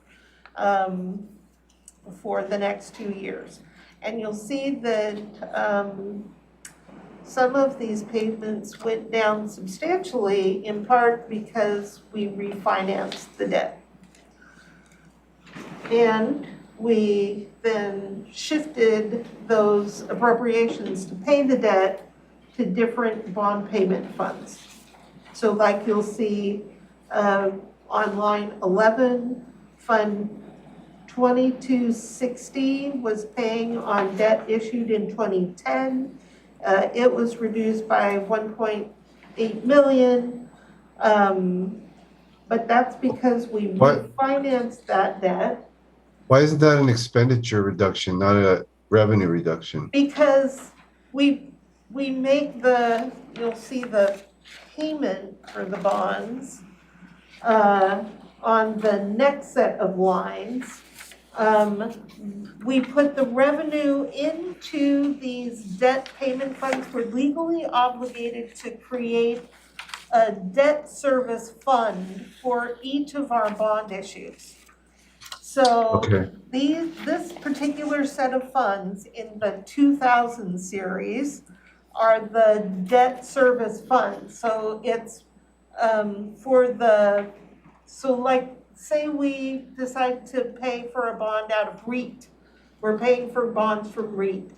for the next 2 years. And you'll see that some of these payments went down substantially, in part because we refinanced the debt. And we then shifted those appropriations to pay the debt to different bond payment funds. So like you'll see on line 11, Fund 2260 was paying on debt issued in 2010 It was reduced by 1.8 million. But that's because we What? refinanced that debt Why isn't that an expenditure reduction, not a revenue reduction? because we make you'll see the payment for the bonds on the next set of lines. We put the revenue into these debt payment funds. We're legally obligated to create a debt service fund for each of our bond issues. So Okay, this particular set of funds in the 2000 series are the debt service funds. So it's say we decide to pay for a bond out of REIT. We're paying for bonds from REIT.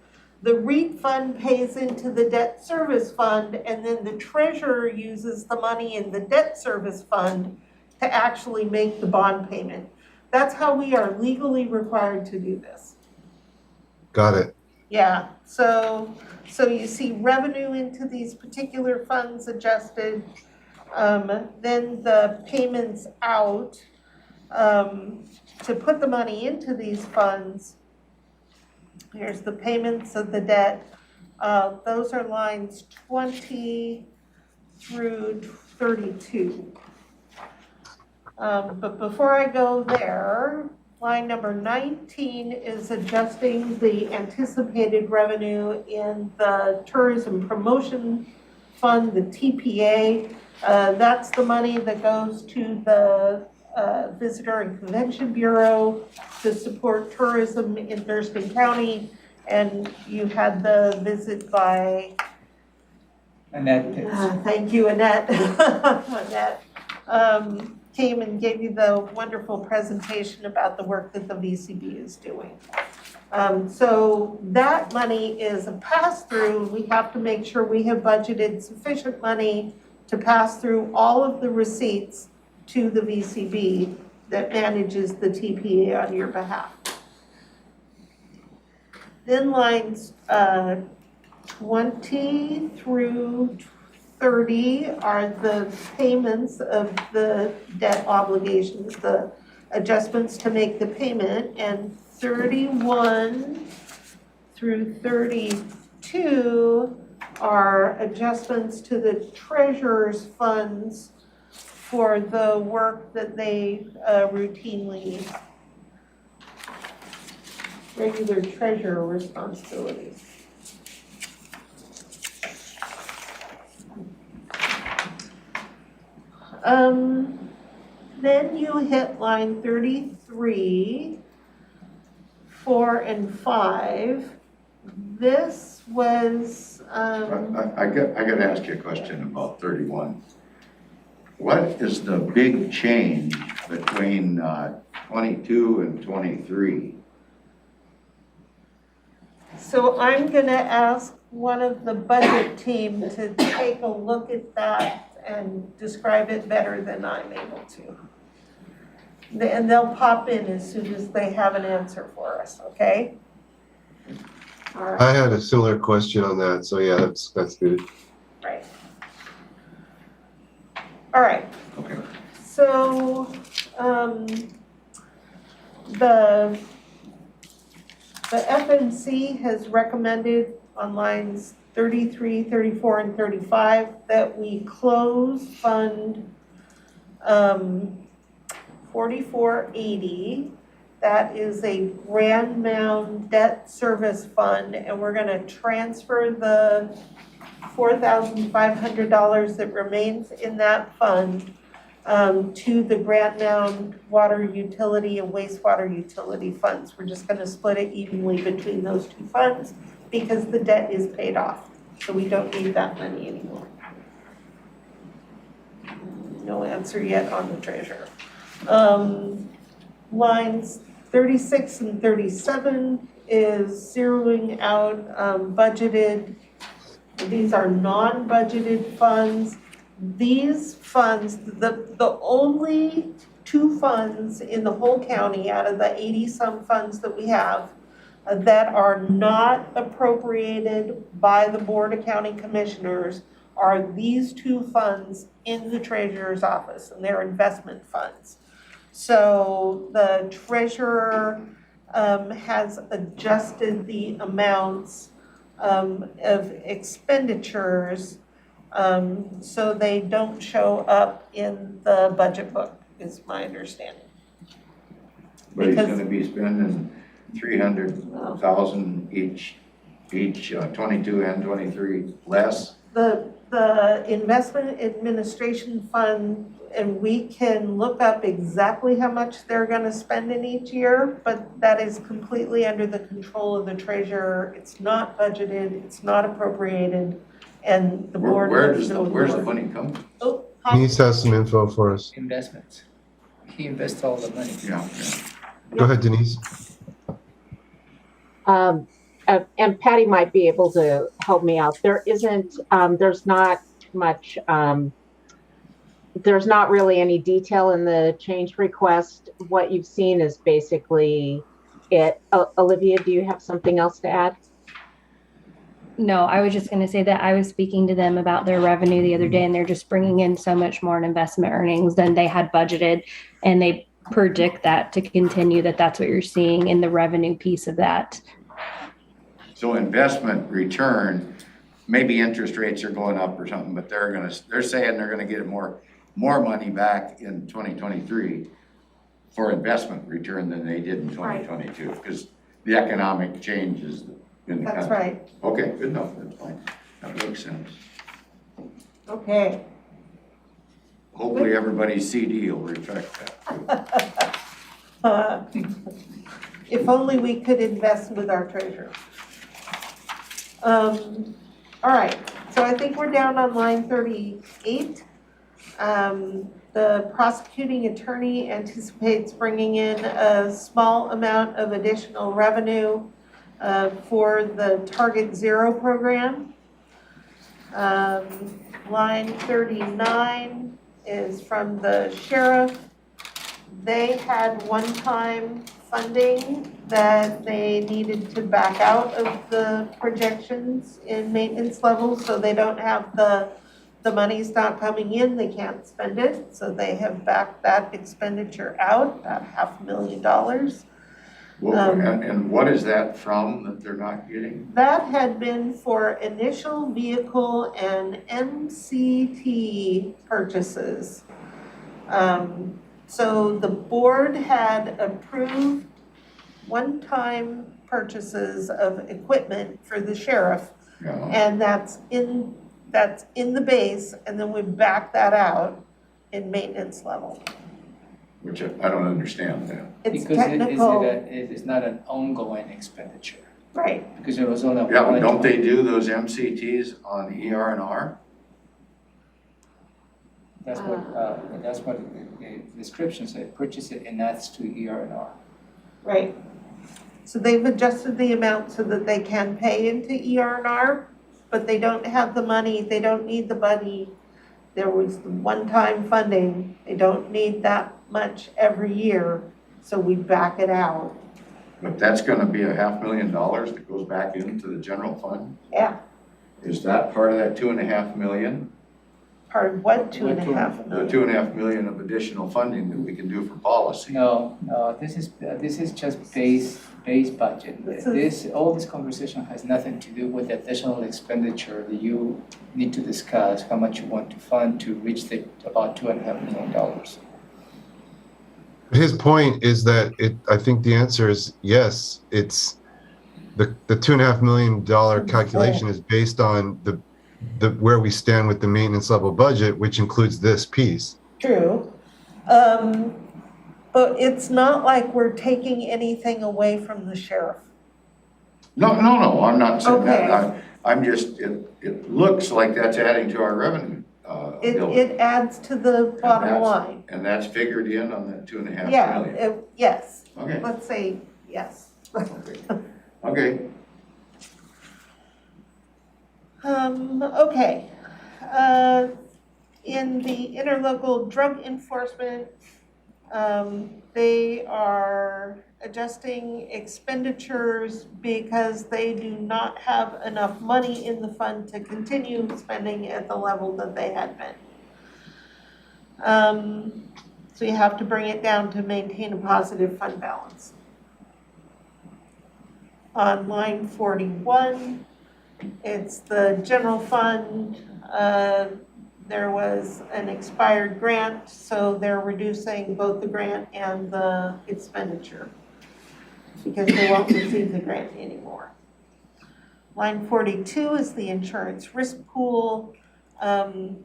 The REIT fund pays into the debt service fund, and then the treasurer uses the money in the debt service fund to actually make the bond payment. That's how we are legally required to do this. got it. Yeah, so you see revenue into these particular funds adjusted, then the payments out, to put the money into these funds. Here's the payments of the debt. Those are lines 20 through 32. But before I go there, line number 19 is adjusting the anticipated revenue in the Tourism Promotion Fund, the TPA. That's the money that goes to the Visitor and Convention Bureau to support tourism in Thurston County. And you had the visit by Annette Pitts. thank you, Annette. Annette came and gave you the wonderful presentation about the work that the VCB is doing. So that money is a pass-through. We have to make sure we have budgeted sufficient money to pass through all of the receipts to the VCB that manages the TPA on your behalf. Then lines 20 through 30 are the payments of the debt obligations, the adjustments to make the payment, and 31 through 32 are adjustments to the treasurer's funds for the work that they routinely, regular treasurer responsibilities. Then you hit line 33, 4 and 5. This was, I gotta ask you a question about 31. What is the big change between 22 and 23? so I'm gonna ask one of the budget team to take a look at that and describe it better than I'm able to. And they'll pop in as soon as they have an answer for us, okay? All right. I had a similar question on that, so yeah, that's good. Right. All right, Okay. so, the FNC has recommended on lines 33, 34, and 35 that we close Fund 4480. That is a Grand Mound Debt Service Fund, and we're gonna transfer the $4,500 that remains in that fund to the Grand Mound Water Utility and Wastewater Utility funds. We're just gonna split it evenly between those two funds because the debt is paid off, so we don't need that money anymore. No answer yet on the treasurer. Lines 36 and 37 is zeroing out budgeted. These are non-budgeted funds. These funds, the only two funds in the whole county out of the 80-some funds that we have, that are not appropriated by the Board of County Commissioners are these two funds in the treasurer's office, and they're investment funds. So the treasurer has adjusted the amounts of expenditures so they don't show up in the budget book, is my understanding. But he's Because- gonna be spending 300,000 each 22 and 23 less. The investment administration fund, and we can look up exactly how much they're gonna spend in each year, but that is completely under the control of the treasurer. It's not budgeted, it's not appropriated, and the board has no Where's the authority. money come from? Oh, Denise has some info for us. Investments. He invests all the money. Yeah. Go ahead, Denise. And Patty might be able to help me out. There isn't, there's not much, there's not really any detail in the change request. What you've seen is basically it. Olivia, do you have something else to add? No, I was just going to say that I was speaking to them about their revenue the other day, and they're just bringing in so much more in investment earnings than they had budgeted. And they predict that to continue, that's what you're seeing in the revenue piece of that. So investment return, maybe interest rates are going up or something, but they're saying they're gonna get more money back in 2023 for investment return than they did in 2022, because the economic changes in the country. that's right, Okay, good enough, that's fine. That makes sense. okay. Hopefully everybody's CD will reflect that. If only we could invest with our treasurer. All right, so I think we're down on line 38. The prosecuting attorney anticipates bringing in a small amount of additional revenue for the Target Zero program. Line 39 is from the sheriff. They had one-time funding that they needed to back out of the projections in maintenance levels, so they don't have the money's not coming in, they can't spend it, so they have backed that expenditure out, about $500,000. Well, and what is that from that they're not getting? That had been for initial vehicle and MCT purchases. So the board had approved one-time purchases of equipment for the sheriff, You know, and that's in the base, and then we back that out in maintenance level. which I don't understand that. It's Because technical, it is not an ongoing expenditure, right, because it was only. Yeah, but don't they do those MCTs on ER&R? That's what the description said, purchase it and that's to ER&R. right. So they've adjusted the amount so that they can pay into ER&R, but they don't have the money, they don't need the money. There was the one-time funding, they don't need that much every year, so we back it out. But that's gonna be $500,000 that goes back into the general fund? Yeah, Is that part of that 2.5 million? part of what, 2.5 The million? 2.5 million of additional funding that we can do for policy? No, this is just base budget. This is- All this conversation has nothing to do with the additional expenditure that you need to discuss, how much you want to fund to reach about $2.5 million. His point is that I think the answer is yes. It's the $2.5 million calculation is based on the where we stand with the maintenance level budget, which includes this piece. True. But it's not like we're taking anything away from the sheriff. No, I'm not saying that. Okay. I'm just, it looks like that's adding to our revenue ability. It adds to the bottom that's- line. And that's figured in on that 2.5 Yeah, million? yes, Okay, let's say yes. okay. Okay. In the interlocal drug enforcement, they are adjusting expenditures because they do not have enough money in the fund to continue spending at the level that they had been. So you have to bring it down to maintain a positive fund balance. On line 41, it's the general fund. There was an expired grant, so they're reducing both the grant and the expenditure because they won't receive the grant anymore. Line 42 is the insurance risk pool.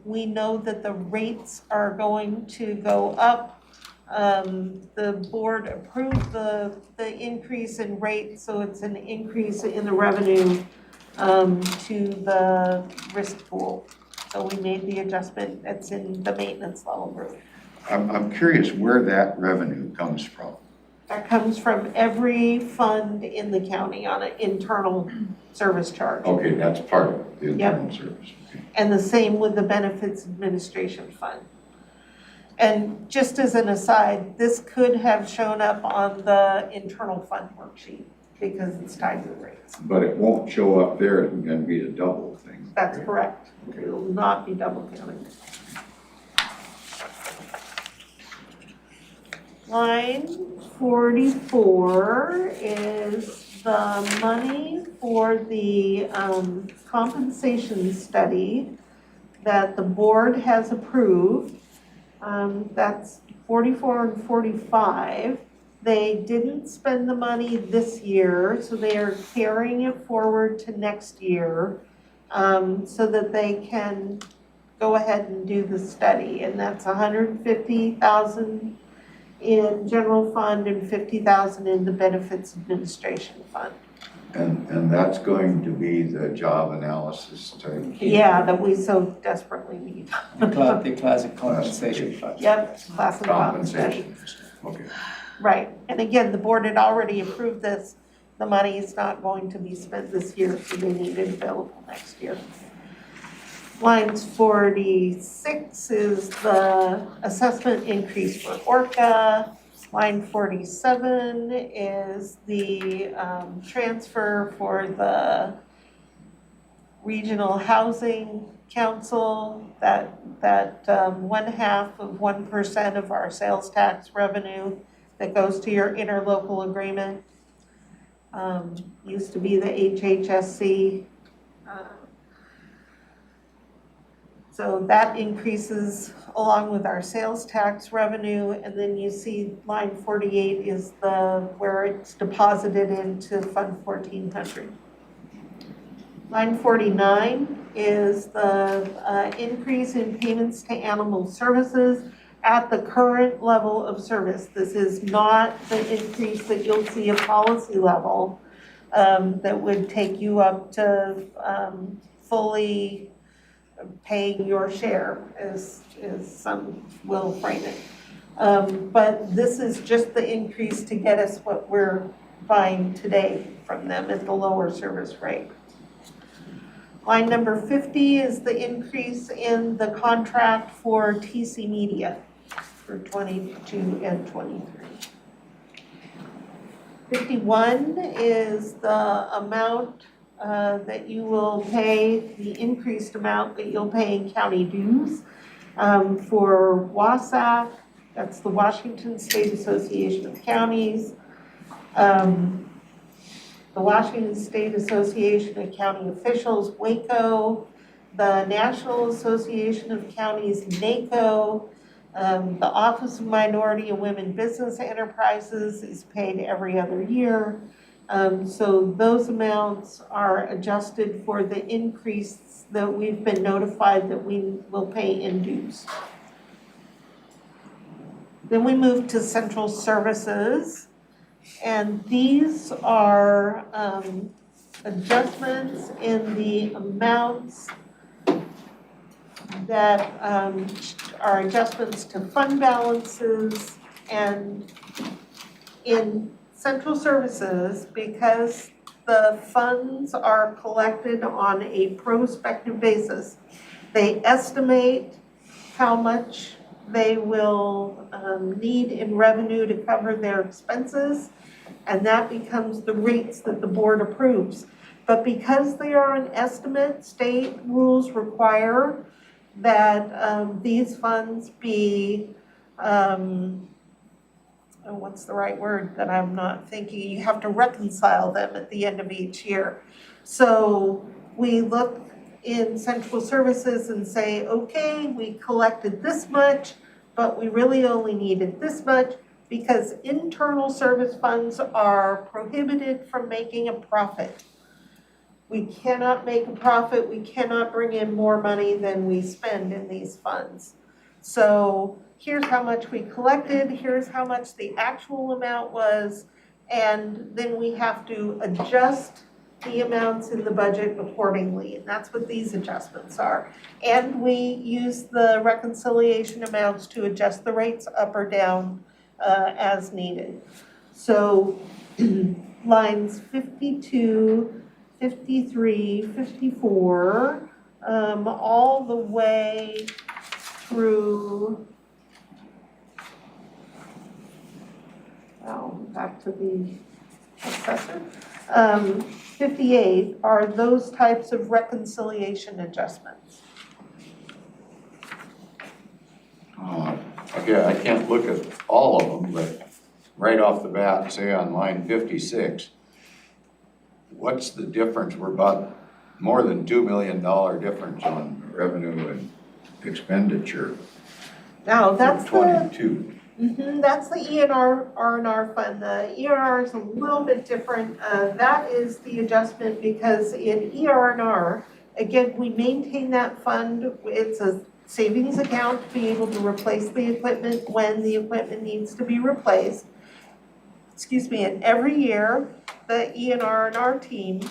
We know that the rates are going to go up. The board approved the increase in rate, so it's an increase in the revenue to the risk pool. So we made the adjustment that's in the maintenance level group. I'm curious where that revenue comes from. That comes from every fund in the county on an internal service charge. Okay, that's part of it, the internal service. Okay. And the same with the benefits administration fund. And just as an aside, this could have shown up on the internal fund worksheet because it's tied to the rates. But it won't show up there, it's gonna be a double thing. That's right? correct. It will not be double counted. Line 44 is the money for the compensation study that the board has approved. That's 44 and 45. They didn't spend the money this year, so they are carrying it forward to next year so that they can go ahead and do the study. And that's $150,000 in general fund and $50,000 in the benefits administration fund. And that's going to be the job analysis type. Yeah, that we so desperately need. The classic compensation fund. Yep, class and compensation. Compensation, okay. Right, and again, the board had already approved this. The money is not going to be spent this year, so they need it available next year. Lines 46 is the assessment increase for Orca. Line 47 is the transfer for the Regional Housing Council, that 1/2 of 1% of our sales tax revenue that goes to your interlocal agreement. Used to be the HHSC. So that increases along with our sales tax revenue, and then you see line 48 is where it's deposited into Fund 1400. Line 49 is the increase in payments to animal services at the current level of service. This is not the increase that you'll see at policy level that would take you up to fully paying your share, as some will frame it. But this is just the increase to get us what we're buying today from them at the lower service rate. Line number 50 is the increase in the contract for TC Media for 22 and 23. 51 is the amount that you will pay, the increased amount that you'll pay in county dues for WASAC, that's the Washington State Association of Counties, the Washington State Association of County Officials, WACO, the National Association of Counties, NACO, the Office of Minority and Women Business Enterprises is paid every other year. So those amounts are adjusted for the increase that we've been notified that we will pay in dues. Then we move to central services, and these are adjustments in the amounts that are adjustments to fund balances. And in central services, because the funds are collected on a prospective basis, they estimate how much they will need in revenue to cover their expenses, and that becomes the rates that the board approves. But because they are an estimate, state rules require that these funds be, what's the right word that I'm not thinking? You have to reconcile them at the end of each year. So we look in central services and say, okay, we collected this much, but we really only needed this much because internal service funds are prohibited from making a profit. We cannot make a profit, we cannot bring in more money than we spend in these funds. So here's how much we collected, here's how much the actual amount was, and then we have to adjust the amounts in the budget accordingly, and that's what these adjustments are. And we use the reconciliation amounts to adjust the rates up or down as needed. So lines 52, 53, 54, all the way through, back to the assessor. 58 are those types of reconciliation adjustments. Okay, I can't look at all of them, but right off the bat, say on line 56, what's the difference? We're about more than $2 million difference on revenue and expenditure. Now, that's for the 22. That's the E&R R&R fund. The E&R is a little bit different. That is the adjustment because in ER&R, again, we maintain that fund. It's a savings account to be able to replace the equipment when the equipment needs to be replaced. Excuse me, and every year, the E&R team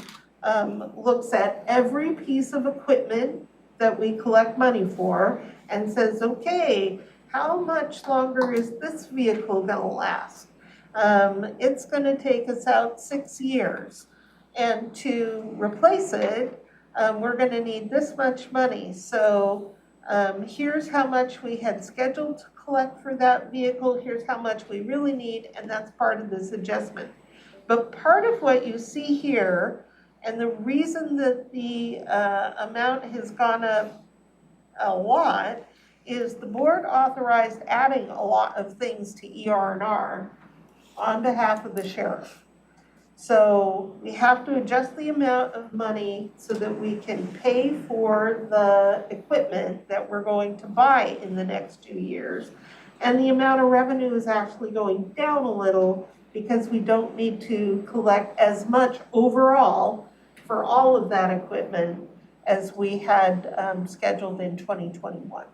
looks at every piece of equipment that we collect money for and says, okay, how much longer is this vehicle gonna last? It's gonna take us out 6 years. And to replace it, we're gonna need this much money. So here's how much we had scheduled to collect for that vehicle, here's how much we really need, and that's part of this adjustment. But part of what you see here, and the reason that the amount has gone up a lot, is the board authorized adding a lot of things to ER&R on behalf of the sheriff. So we have to adjust the amount of money so that we can pay for the equipment that we're going to buy in the next 2 years. And the amount of revenue is actually going down a little because we don't need to collect as much overall for all of that equipment as we had scheduled in 2021.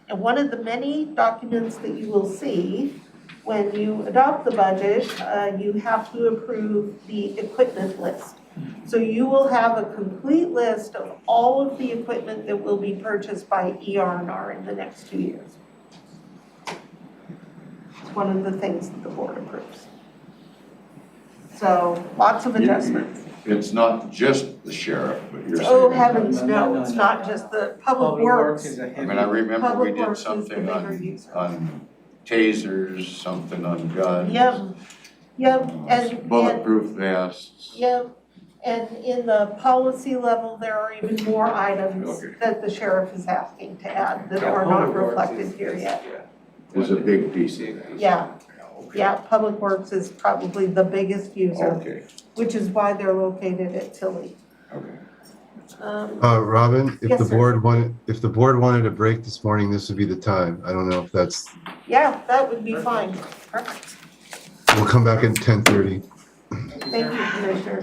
And one of the many documents that you will see when you adopt the budget, you have to approve the equipment list. So you will have a complete list of all of the equipment that will be purchased by ER&R in the next 2 years. It's one of the things that the board approves. So lots of adjustments. It's not just the sheriff, but you're saying. Oh heavens, No, no, it's no. not just the public works. is a I heavy. mean, I remember we Public did Works is the something bigger user. on tasers, something on guns. Yep, and. Bulletproof vests. Yep, and in the policy level, there are even more items Okay. that the sheriff is asking to add that are not reflected here yet. Is a big piece of that. Yeah, yeah, Public Works is probably the biggest user, Okay, which is why they're located at Tilly. okay. Robin, if Yes, the sir. board wanted a break this morning, this would be the time. I don't know if that's, Yeah, that would be fine. Perfect. we'll come back at 10:30. Thank you, Commissioner.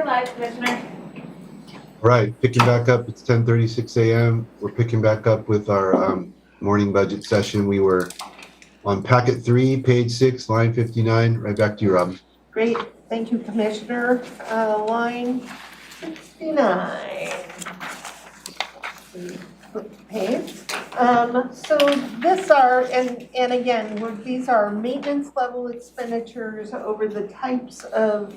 You're live, Commissioner. Right, picking back up, it's 10:36 a.m. We're picking back up with our morning budget session. We were on packet 3, page 6, line 59. Right back to you, Robin. Great, thank you, Commissioner. Line 69. Flip the page. So this are, and again, these are maintenance level expenditures over the types of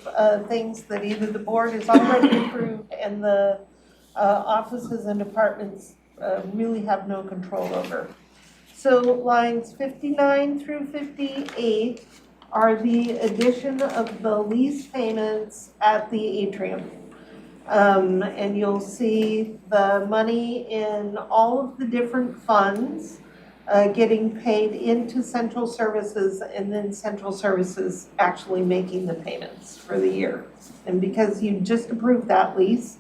things that either the board has already approved and the offices and departments really have no control over. So lines 59 through 58 are the addition of the lease payments at the atrium. And you'll see the money in all of the different funds getting paid into central services, and then central services actually making the payments for the year. And because you just approved that lease,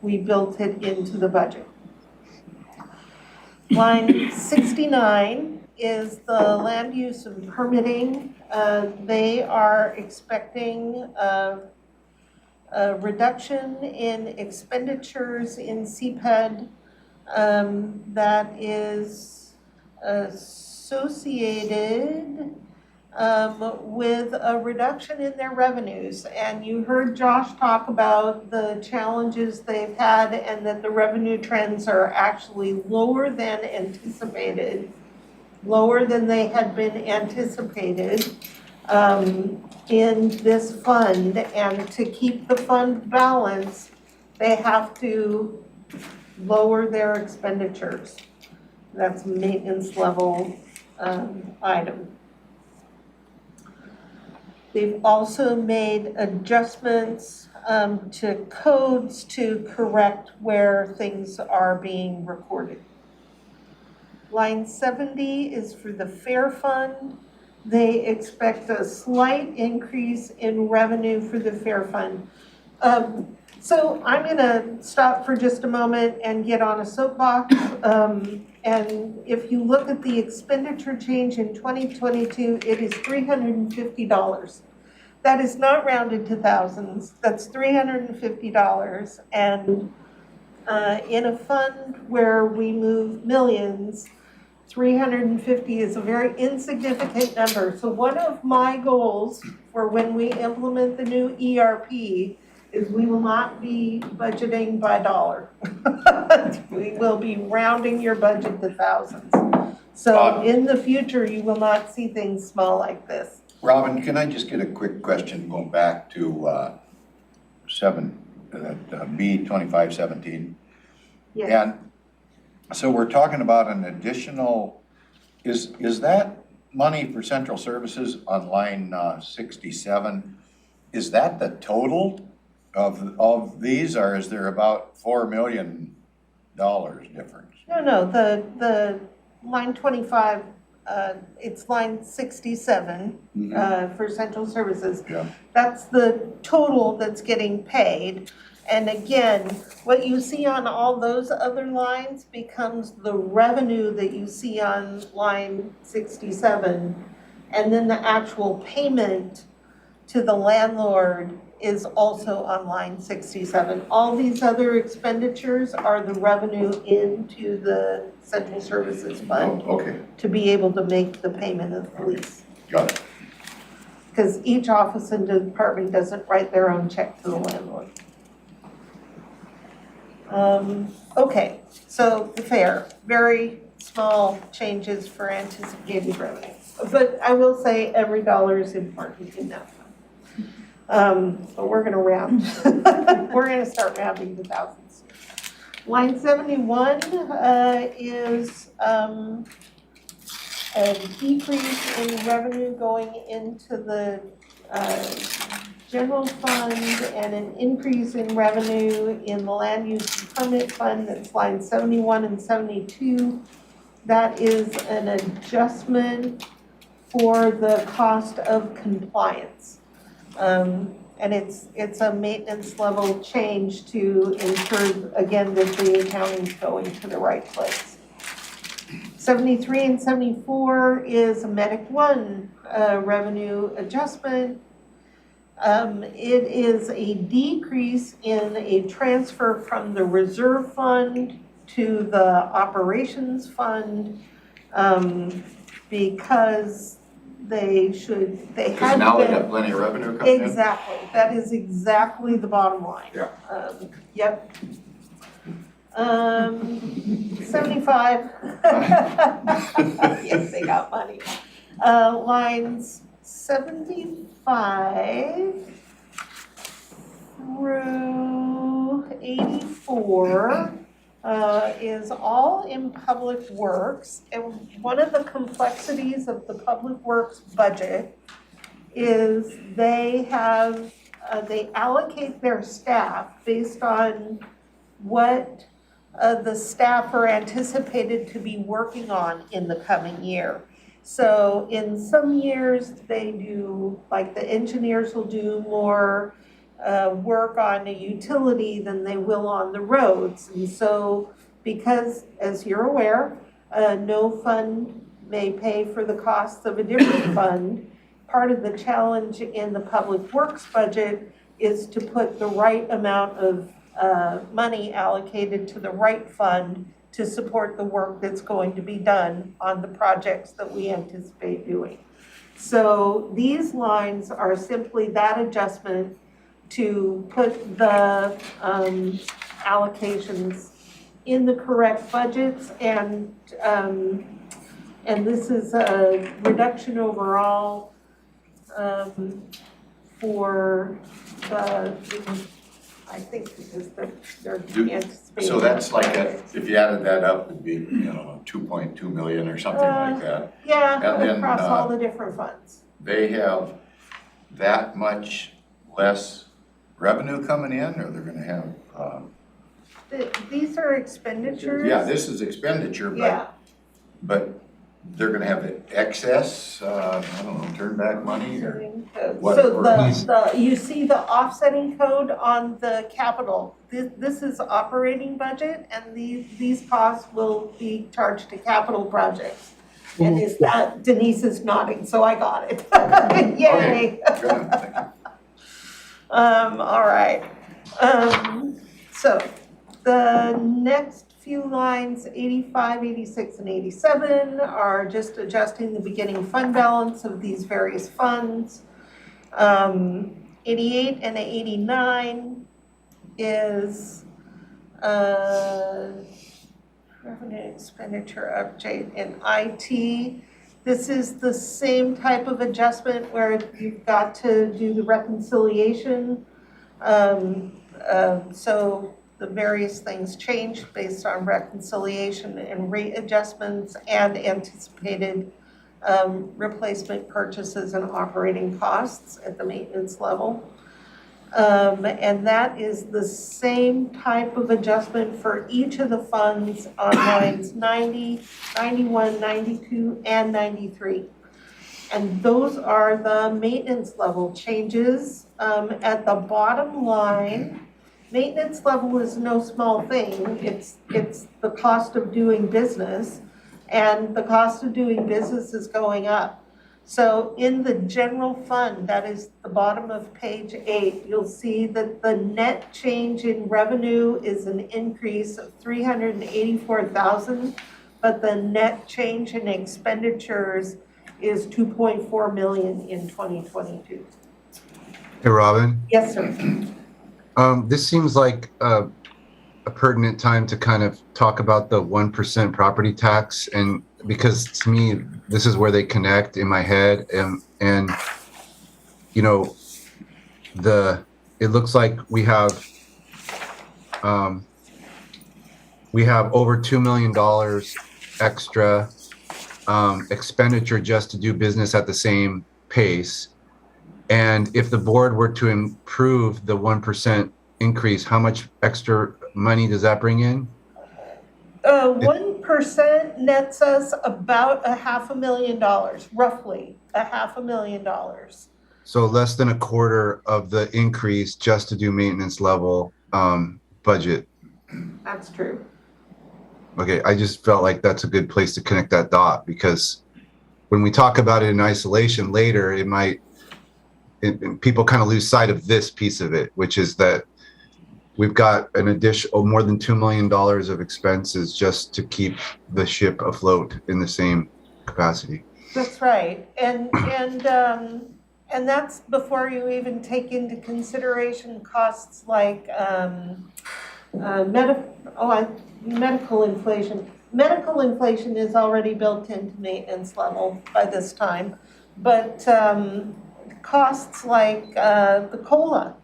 we built it into the budget. Line 69 is the land use and permitting. They are expecting a reduction in expenditures in CPED that is associated with a reduction in their revenues. And you heard Josh talk about the challenges they've had and that the revenue trends are actually lower than anticipated, lower than they had been anticipated in this fund. And to keep the fund balanced, they have to lower their expenditures. That's a maintenance level item. They've also made adjustments to codes to correct where things are being recorded. Line 70 is for the fair fund. They expect a slight increase in revenue for the fair fund. So I'm gonna stop for just a moment and get on a soapbox. And if you look at the expenditure change in 2022, it is $350. That is not rounded to thousands, that's $350. And in a fund where we move millions, 350 is a very insignificant number. So one of my goals for when we implement the new ERP is we will not be budgeting by dollar. We will be rounding your budget to thousands. So in the future, you will not see things small like this. Robin, can I just get a quick question going back to B 2517? Yes. And so we're talking about an additional, is that money for central services on line 67? Is that the total of these, or is there about $4 million difference? No, the line 25, it's line 67 for central services. Yeah. That's the total that's getting paid. And again, what you see on all those other lines becomes the revenue that you see on line 67. And then the actual payment to the landlord is also on line 67. All these other expenditures are the revenue into the central services fund Oh, okay, to be able to make the payment of the lease. got it. Because each office and department doesn't write their own check to the landlord. Okay, so the fair, very small changes for anticipated revenue. But I will say every dollar is important in that fund. But we're gonna round. We're gonna start rounding to thousands. Line 71 is a decrease in revenue going into the general fund and an increase in revenue in the land use and permit fund. That's line 71 and 72. That is an adjustment for the cost of compliance. And it's a maintenance level change to ensure, again, that the accounting's going to the right place. 73 and 74 is a Medic 1 revenue adjustment. It is a decrease in a transfer from the reserve fund to the operations fund, because they Because had now we been. got plenty of revenue coming in. Exactly, that is exactly the bottom line. Yeah. Yep. 75. Yes, they got money. Lines 75 through 84 is all in Public Works. And one of the complexities of the Public Works budget is they allocate their staff based on what the staff are anticipated to be working on in the coming year. So in some years, they do, like the engineers will do more work on a utility than they will on the roads. And so because, as you're aware, no fund may pay for the costs of a different fund, part of the challenge in the Public Works budget is to put the right amount of money allocated to the right fund to support the work that's going to be done on the projects that we anticipate doing. So these lines are simply that adjustment to put the allocations in the correct budgets, and this is a reduction overall for the, I think because they're anticipating. So that's like, if you added that up, it'd be, 2.2 million or something like that. Yeah, And then, across all the different funds. They have that much less revenue coming in, or they're gonna have, These are expenditures. yeah, this is expenditure, Yeah, but they're gonna have excess, I don't know, turn back money or? What- so or- you see the offsetting code on the capital. This is operating budget, and these costs will be charged to capital projects. And is that, Denise is nodding, so I got it. Yay. Okay, good, thank you. All right. So the next few lines, 85, 86, and 87 are just adjusting the beginning fund balance of these various funds. 88 and 89 is revenue expenditure update in IT. This is the same type of adjustment where you've got to do the reconciliation. So the various things change based on reconciliation and rate adjustments and anticipated replacement purchases and operating costs at the maintenance level. And that is the same type of adjustment for each of the funds on lines 90, 91, 92, and 93. And those are the maintenance level changes. At the bottom line, maintenance level is no small thing. It's the cost of doing business, and the cost of doing business is going up. So in the general fund, that is the bottom of page 8, you'll see that the net change in revenue is an increase of $384,000, but the net change in expenditures is $2.4 million in 2022. Hey, Robin. Yes, sir. This seems like a pertinent time to kind of talk about the 1% property tax, and because to me, this is where they connect in my head, and it looks like we have over $2 million extra expenditure just to do business at the same pace. And if the board were to improve the 1% increase, how much extra money does that bring in? 1% nets us about $500,000, roughly $500,000. So less than a quarter of the increase just to do maintenance level budget. That's true. Okay, I just felt like that's a good place to connect that dot, because when we talk about it in isolation later, it might people kind of lose sight of this piece of it, which is that we've got an additional more than $2 million of expenses just to keep the ship afloat in the same capacity. That's right, and that's before you even take into consideration costs like medical inflation. Medical inflation is already built into maintenance level by this time, but costs like the COLA.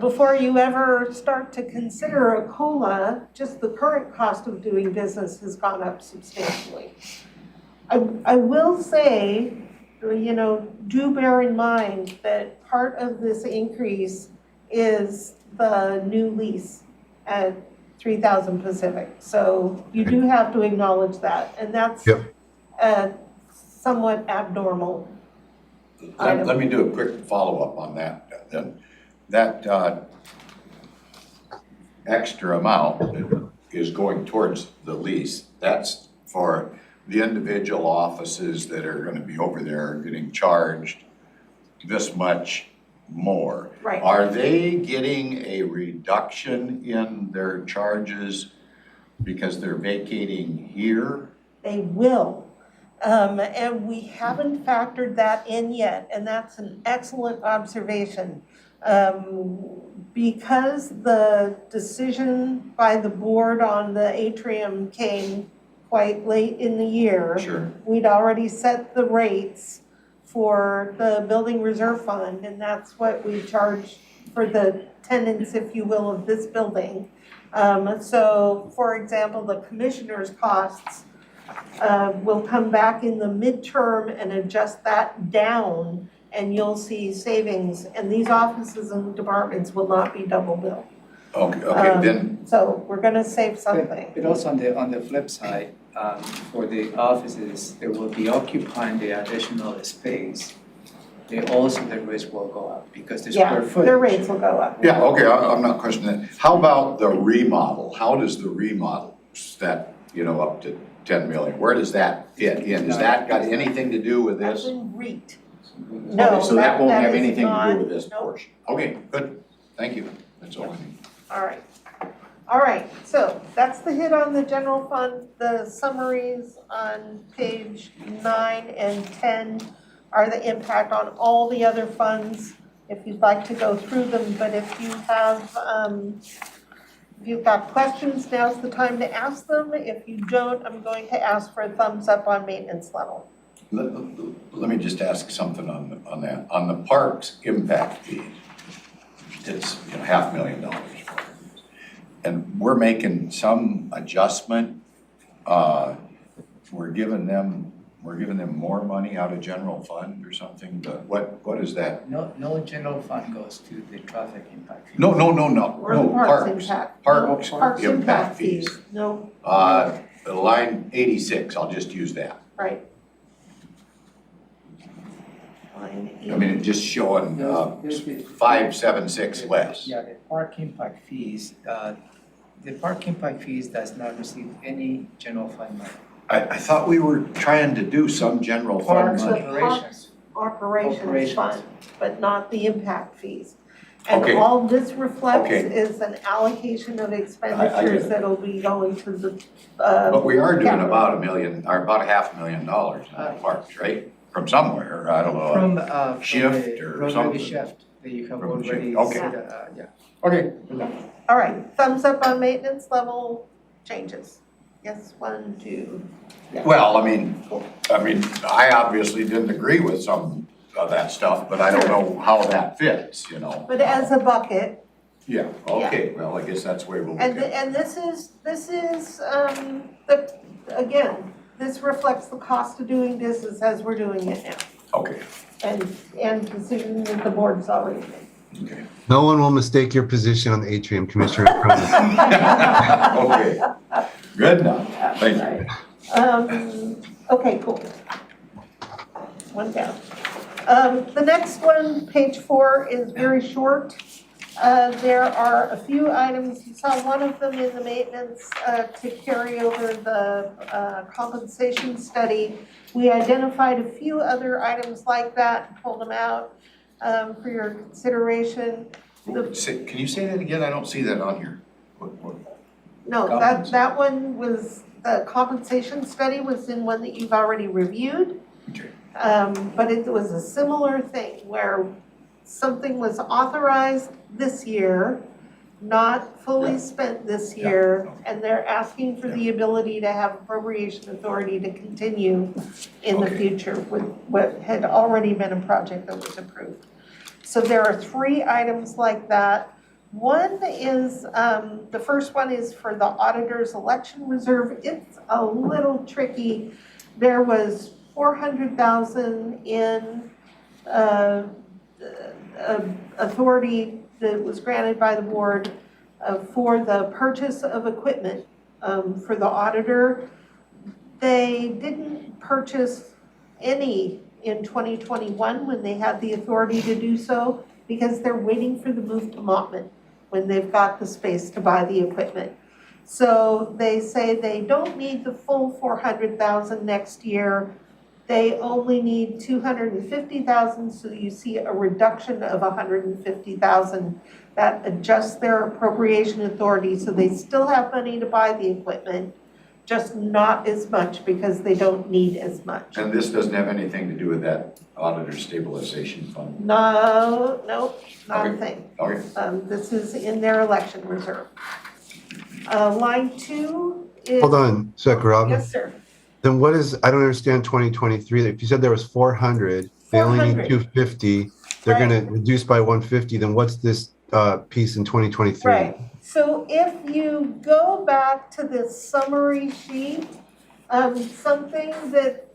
Before you ever start to consider a COLA, just the current cost of doing business has gone up substantially. I will say, do bear in mind that part of this increase is the new lease at 3000 Pacific. So you do have to acknowledge that, and that's somewhat abnormal. Let me do a quick follow-up on that then. That extra amount that is going towards the lease, that's for the individual offices that are gonna be over there getting charged this much more. Right. Are they getting a reduction in their charges because they're vacating here? They will. And we haven't factored that in yet, and that's an excellent observation. Because the decision by the board on the atrium came quite late in the year. Sure. We'd already set the rates for the building reserve fund, and that's what we charge for the tenants, if you will, of this building. So, for example, the commissioner's costs will come back in the midterm and adjust that down, and you'll see savings, and these offices and departments will not be double billed. Okay, then, So we're gonna save something. But also on the flip side, for the offices, they will be occupying the additional space. The rates will go up because the square Yeah, footage. their rates will go up. yeah, okay, I'm not questioning that. How about the remodel? How does the remodel, that, up to 10 million, where does that fit in? Has that got anything to do with That's this? in REIT. No, Okay, so that won't have is anything to not- do with this nope. portion. Okay, good, thank you, that's all I need. All right, so that's the hit on the general fund. The summaries on page 9 and 10 are the impact on all the other funds, if you'd like to go through them. But if you have, if you've got questions, now's the time to ask them. If you don't, I'm going to ask for a thumbs up on maintenance level. Let me just ask something on that. On the parks impact fees, it's $500,000. And we're making some adjustment. We're giving them more money out of general fund or something, but what is that? No general fund goes to the traffic impact fee. No, Or the parks impact. Parks Parks impact fees. No, Line 86, I'll just use that. right. Line I mean, it's just showing There's the- 576 less. Yeah, the park impact fees, does not receive any general fund money. I thought we were trying to do some general fund Parks money. operations. Operations Operations. fund, but not the impact fees. And Okay. all this reflects Okay. is an allocation of I get expenditures it. that'll be going to the, But we are doing capital. about $1 million, or about $500,000 in the parks, right? From somewhere, I don't know. From shift the or road something. levy shift that you have From the shift, already okay. said, yeah. Okay. all right, thumbs up on maintenance level changes. Yes, 1, 2. Well, I mean, I obviously didn't agree with some of that stuff, but I don't know how that fits, But as a bucket, Yeah, okay, well, I guess that's the way we'll look at it. and this is, again, this reflects the cost of doing business as we're doing it now. Okay, And decisions that the board's already made. okay. No one will mistake your position on the atrium, Commissioner. I promise. Okay, good enough, thank you. Okay, cool. One down. The next one, page 4, is very short. There are a few items, you saw one of them in the maintenance to carry over the compensation study. We identified a few other items like that, pulled them out. for your consideration. Can you say that again? I don't see that on here. What? No, that one was, the compensation study was in one that you've already reviewed. Okay. But it was a similar thing where something was authorized this year, not fully spent this year, and they're asking for the ability to have appropriation authority to continue in the future with what had already been a project that was approved. So there are 3 items like that. One is, the first one is for the auditor's election reserve. It's a little tricky. There was 400,000 in authority that was granted by the board for the purchase of equipment for the auditor. They didn't purchase any in 2021 when they had the authority to do so because they're waiting for the move to Mottman when they've got the space to buy the equipment. So they say they don't need the full 400,000 next year. They only need 250,000, so you see a reduction of 150,000. That adjusts their appropriation authority, so they still have money to buy the equipment, just not as much because they don't need as much. And this doesn't have anything to do with that auditor stabilization fund? No, not a Okay. thing. Okay. This is in their election reserve. Line 2 is. Hold on a sec, Rob. Yes, sir. Then what is, I don't understand 2023. If you said there was 400, they only need 400. 250, they're Right. gonna reduce by 150, then what's this piece in 2023? Right, so if you go back to this summary sheet, something that,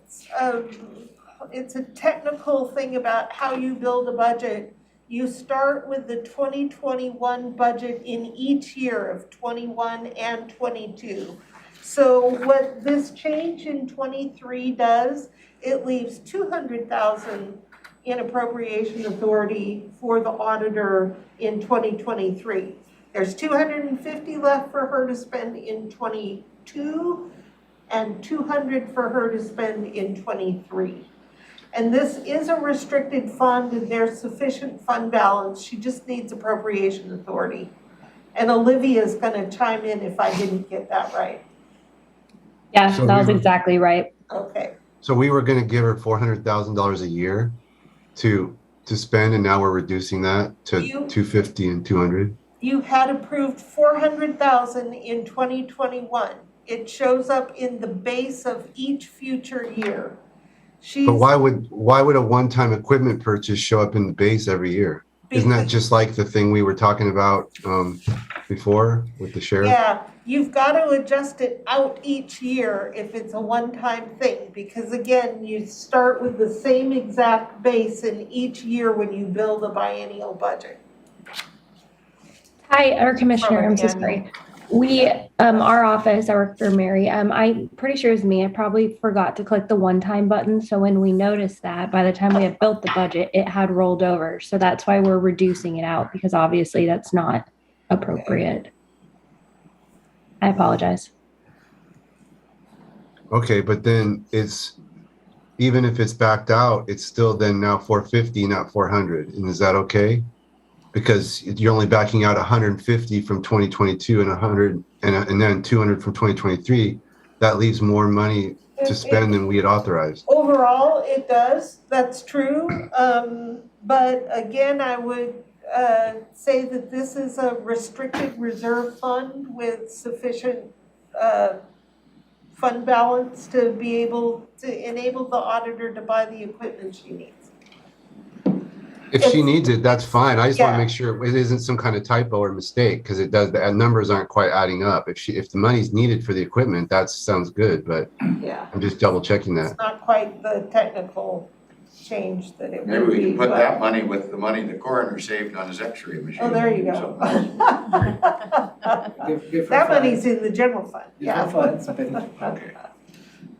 it's a technical thing about how you build a budget. You start with the 2021 budget in each year of 21 and 22. So what this change in 23 does, it leaves 200,000 in appropriation authority for the auditor in 2023. There's 250 left for her to spend in 22 and 200 for her to spend in 23. And this is a restricted fund and there's sufficient fund balance. She just needs appropriation authority. And Olivia's gonna chime in if I didn't get that right. Yeah, So that was we were- exactly right. Okay, So we were gonna give her $400,000 a year to spend, and now we're reducing that to You- 250 and 200? you had approved 400,000 in 2021. It shows up in the base of each future year. But why would a one-time equipment purchase show up in the base every year? Isn't that Because- just like the thing we were talking about before with the sheriff? Yeah, you've got to adjust it out each year if it's a one-time thing, because again, you start with the same exact base in each year when you build a biennial budget. Hi, our commissioner, From I'm so annual. sorry. We, our office, I work for Mary. I'm pretty sure it was me. I probably forgot to click the one-time button. So when we noticed that, by the time we had built the budget, it had rolled over. So that's why we're reducing it out, because obviously that's not appropriate. I apologize. Okay, but then even if it's backed out, it's still then now 450, not 400. And is that okay? Because you're only backing out 150 from 2022 and 100 and then 200 from 2023. That leaves more money to spend than we had authorized. Overall, it does, that's true. But again, I would say that this is a restricted reserve fund with sufficient fund balance to be able to enable the auditor to buy the equipment she needs. If she needs it, that's fine. I just want Yeah. to make sure it isn't some kind of typo or mistake, because it does, the numbers aren't quite adding up. If the money's needed for the equipment, that sounds good, but Yeah, I'm just double checking that. it's not quite the technical change that it Maybe would we be. can put but- that money with the money the coroner saved on his x-ray machine. Oh, there you go. So- That money's in the general fund, yeah. Different funds, but Okay.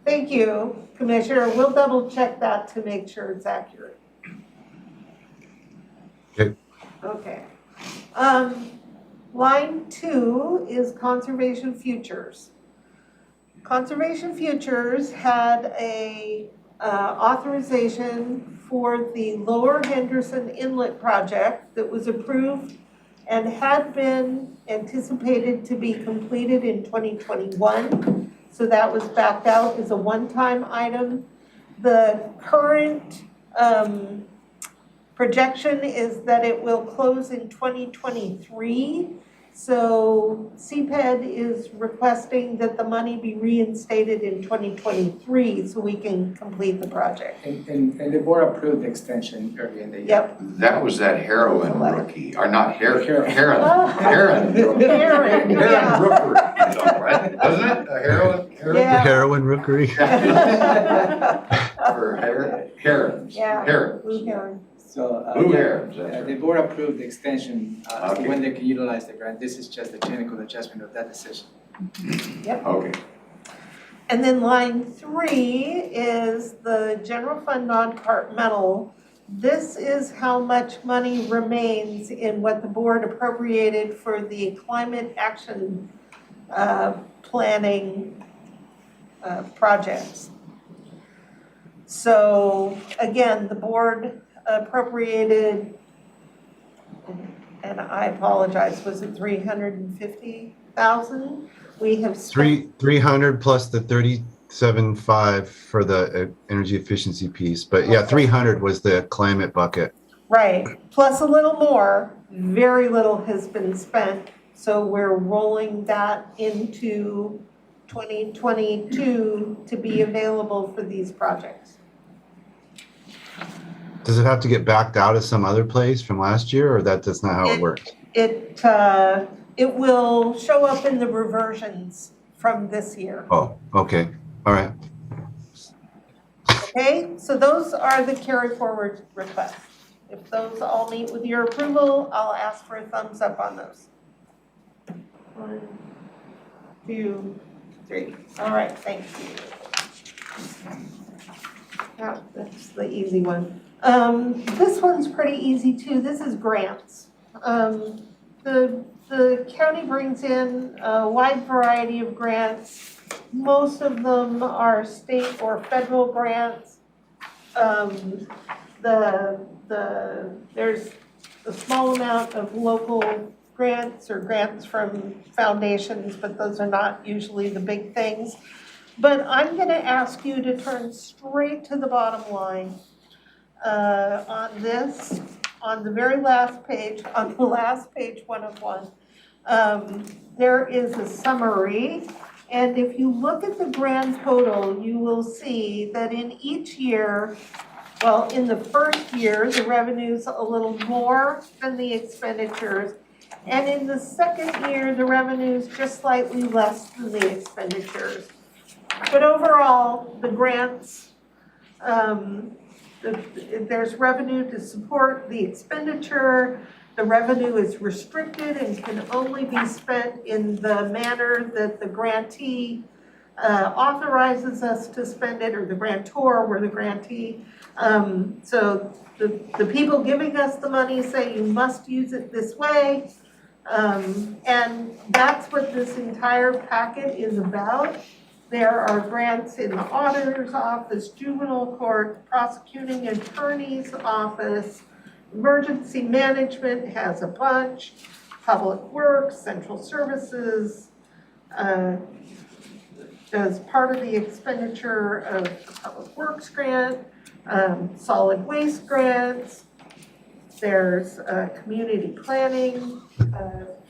Thank you, Commissioner. We'll double check that to make sure it's accurate. Okay. Okay. Line 2 is Conservation Futures. Conservation Futures had a authorization for the Lower Henderson Inlet project that was approved and had been anticipated to be completed in 2021. So that was backed out as a one-time item. The current projection is that it will close in 2023. So CPED is requesting that the money be reinstated in 2023 so we can complete the project. And the board approved the extension earlier in the year. Yep. That was that heroin rookie, or not heron, Heron. heron, Ah. heron. Heron, yeah. Heron rookery, right? Wasn't it, a heroin? Yeah. Heroin rookery. For herons, Yeah. herons. Blue heron. So, Blue yeah, herons, that's the right. board approved the extension as to Okay. when they can utilize the grant. This is just the technical adjustment of that decision. Okay, And then line 3 is the general fund non-departmental. This is how much money remains in what the board appropriated for the climate action planning projects. So again, the board appropriated, and I apologize, was it 350,000? We have spent 300 plus the 37.5 for the energy efficiency piece. But yeah, 300 was the climate bucket. right, plus a little more, very little has been spent. So we're rolling that into 2022 to be available for these projects. Does it have to get backed out of some other place from last year, or that's not how it works? It will show up in the reversions from this year. Oh, okay. All right. Okay, so those are the carry forward requests. If those all meet with your approval, I'll ask for a thumbs up on those. 1, 2, 3. All right, thank you. Yeah, that's the easy one. This one's pretty easy too. This is grants. The county brings in a wide variety of grants. Most of them are state or federal grants. There's a small amount of local grants or grants from foundations, but those are not usually the big things. But I'm going to ask you to turn straight to the bottom line on this, on the very last page, on the last page 101. There is a summary, and if you look at the grand total, you will see that in each year, well, in the first year, the revenue's a little more than the expenditures, and in the second year, the revenue's just slightly less than the expenditures. But overall, the grants, there's revenue to support the expenditure. The revenue is restricted and can only be spent in the manner that the grantee authorizes us to spend it, or the grantor, we're the grantee. So the people giving us the money say you must use it this way. And that's what this entire packet is about. There are grants in the auditor's office, juvenile court, prosecuting attorney's office, emergency management has a bunch, public works, central services, as part of the expenditure of the public works grant, solid waste grants. There's community planning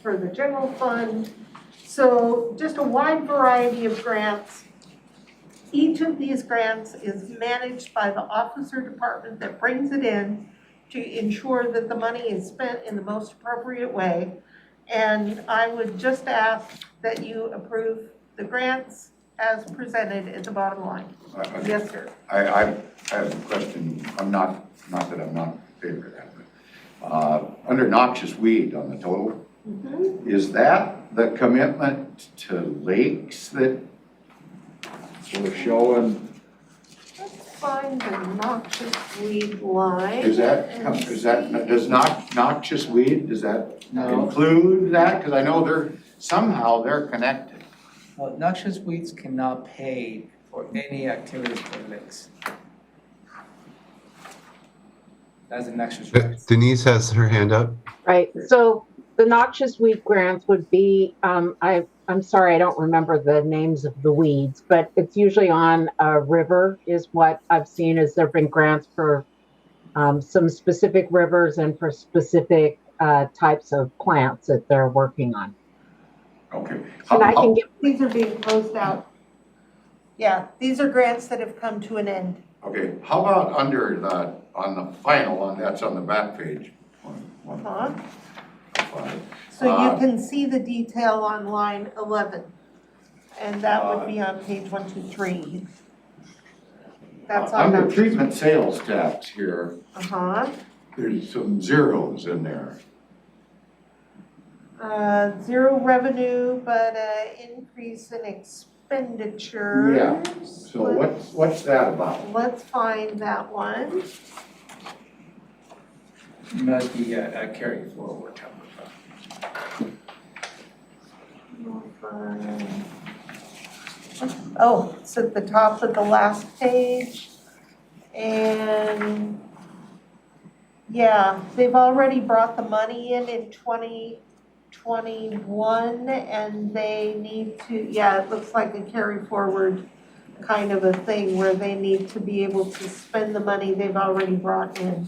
for the general fund. So just a wide variety of grants. Each of these grants is managed by the officer department that brings it in to ensure that the money is spent in the most appropriate way. And I would just ask that you approve the grants as presented at the bottom line. Yes, sir. I have a question. I'm not that I'm not in favor of that, but under noxious weed on the total, is that the commitment to lakes that we're showing? Let's find the noxious weed line. Does noxious weed, does that No. include that? Because I know they're connected. Well, noxious weeds cannot pay for any activities for lakes. That's the next one. Denise has her hand up. Right, so the noxious weed grants would be, I'm sorry, I don't remember the names of the weeds, but it's usually on a river is what I've seen is there've been grants for some specific rivers and for specific types of plants that they're working on. Okay. And I can give, These are being closed out. Yeah, these are grants that have come to an end. Okay, how about under on the final one, that's on the back page? Huh? Five. So you can see the detail on line 11, and that would be on page 123. That's on Under that. treatment sales tax here, Uh-huh. there's some zeros in there. Zero revenue, but increase in expenditure. Yeah. So what's that about? Let's find that one. Must be carry forward. Oh, it's at the top of the last page. And yeah, they've already brought the money in 2021 and they need to, yeah, it looks like a carry forward kind of a thing where they need to be able to spend the money they've already brought in.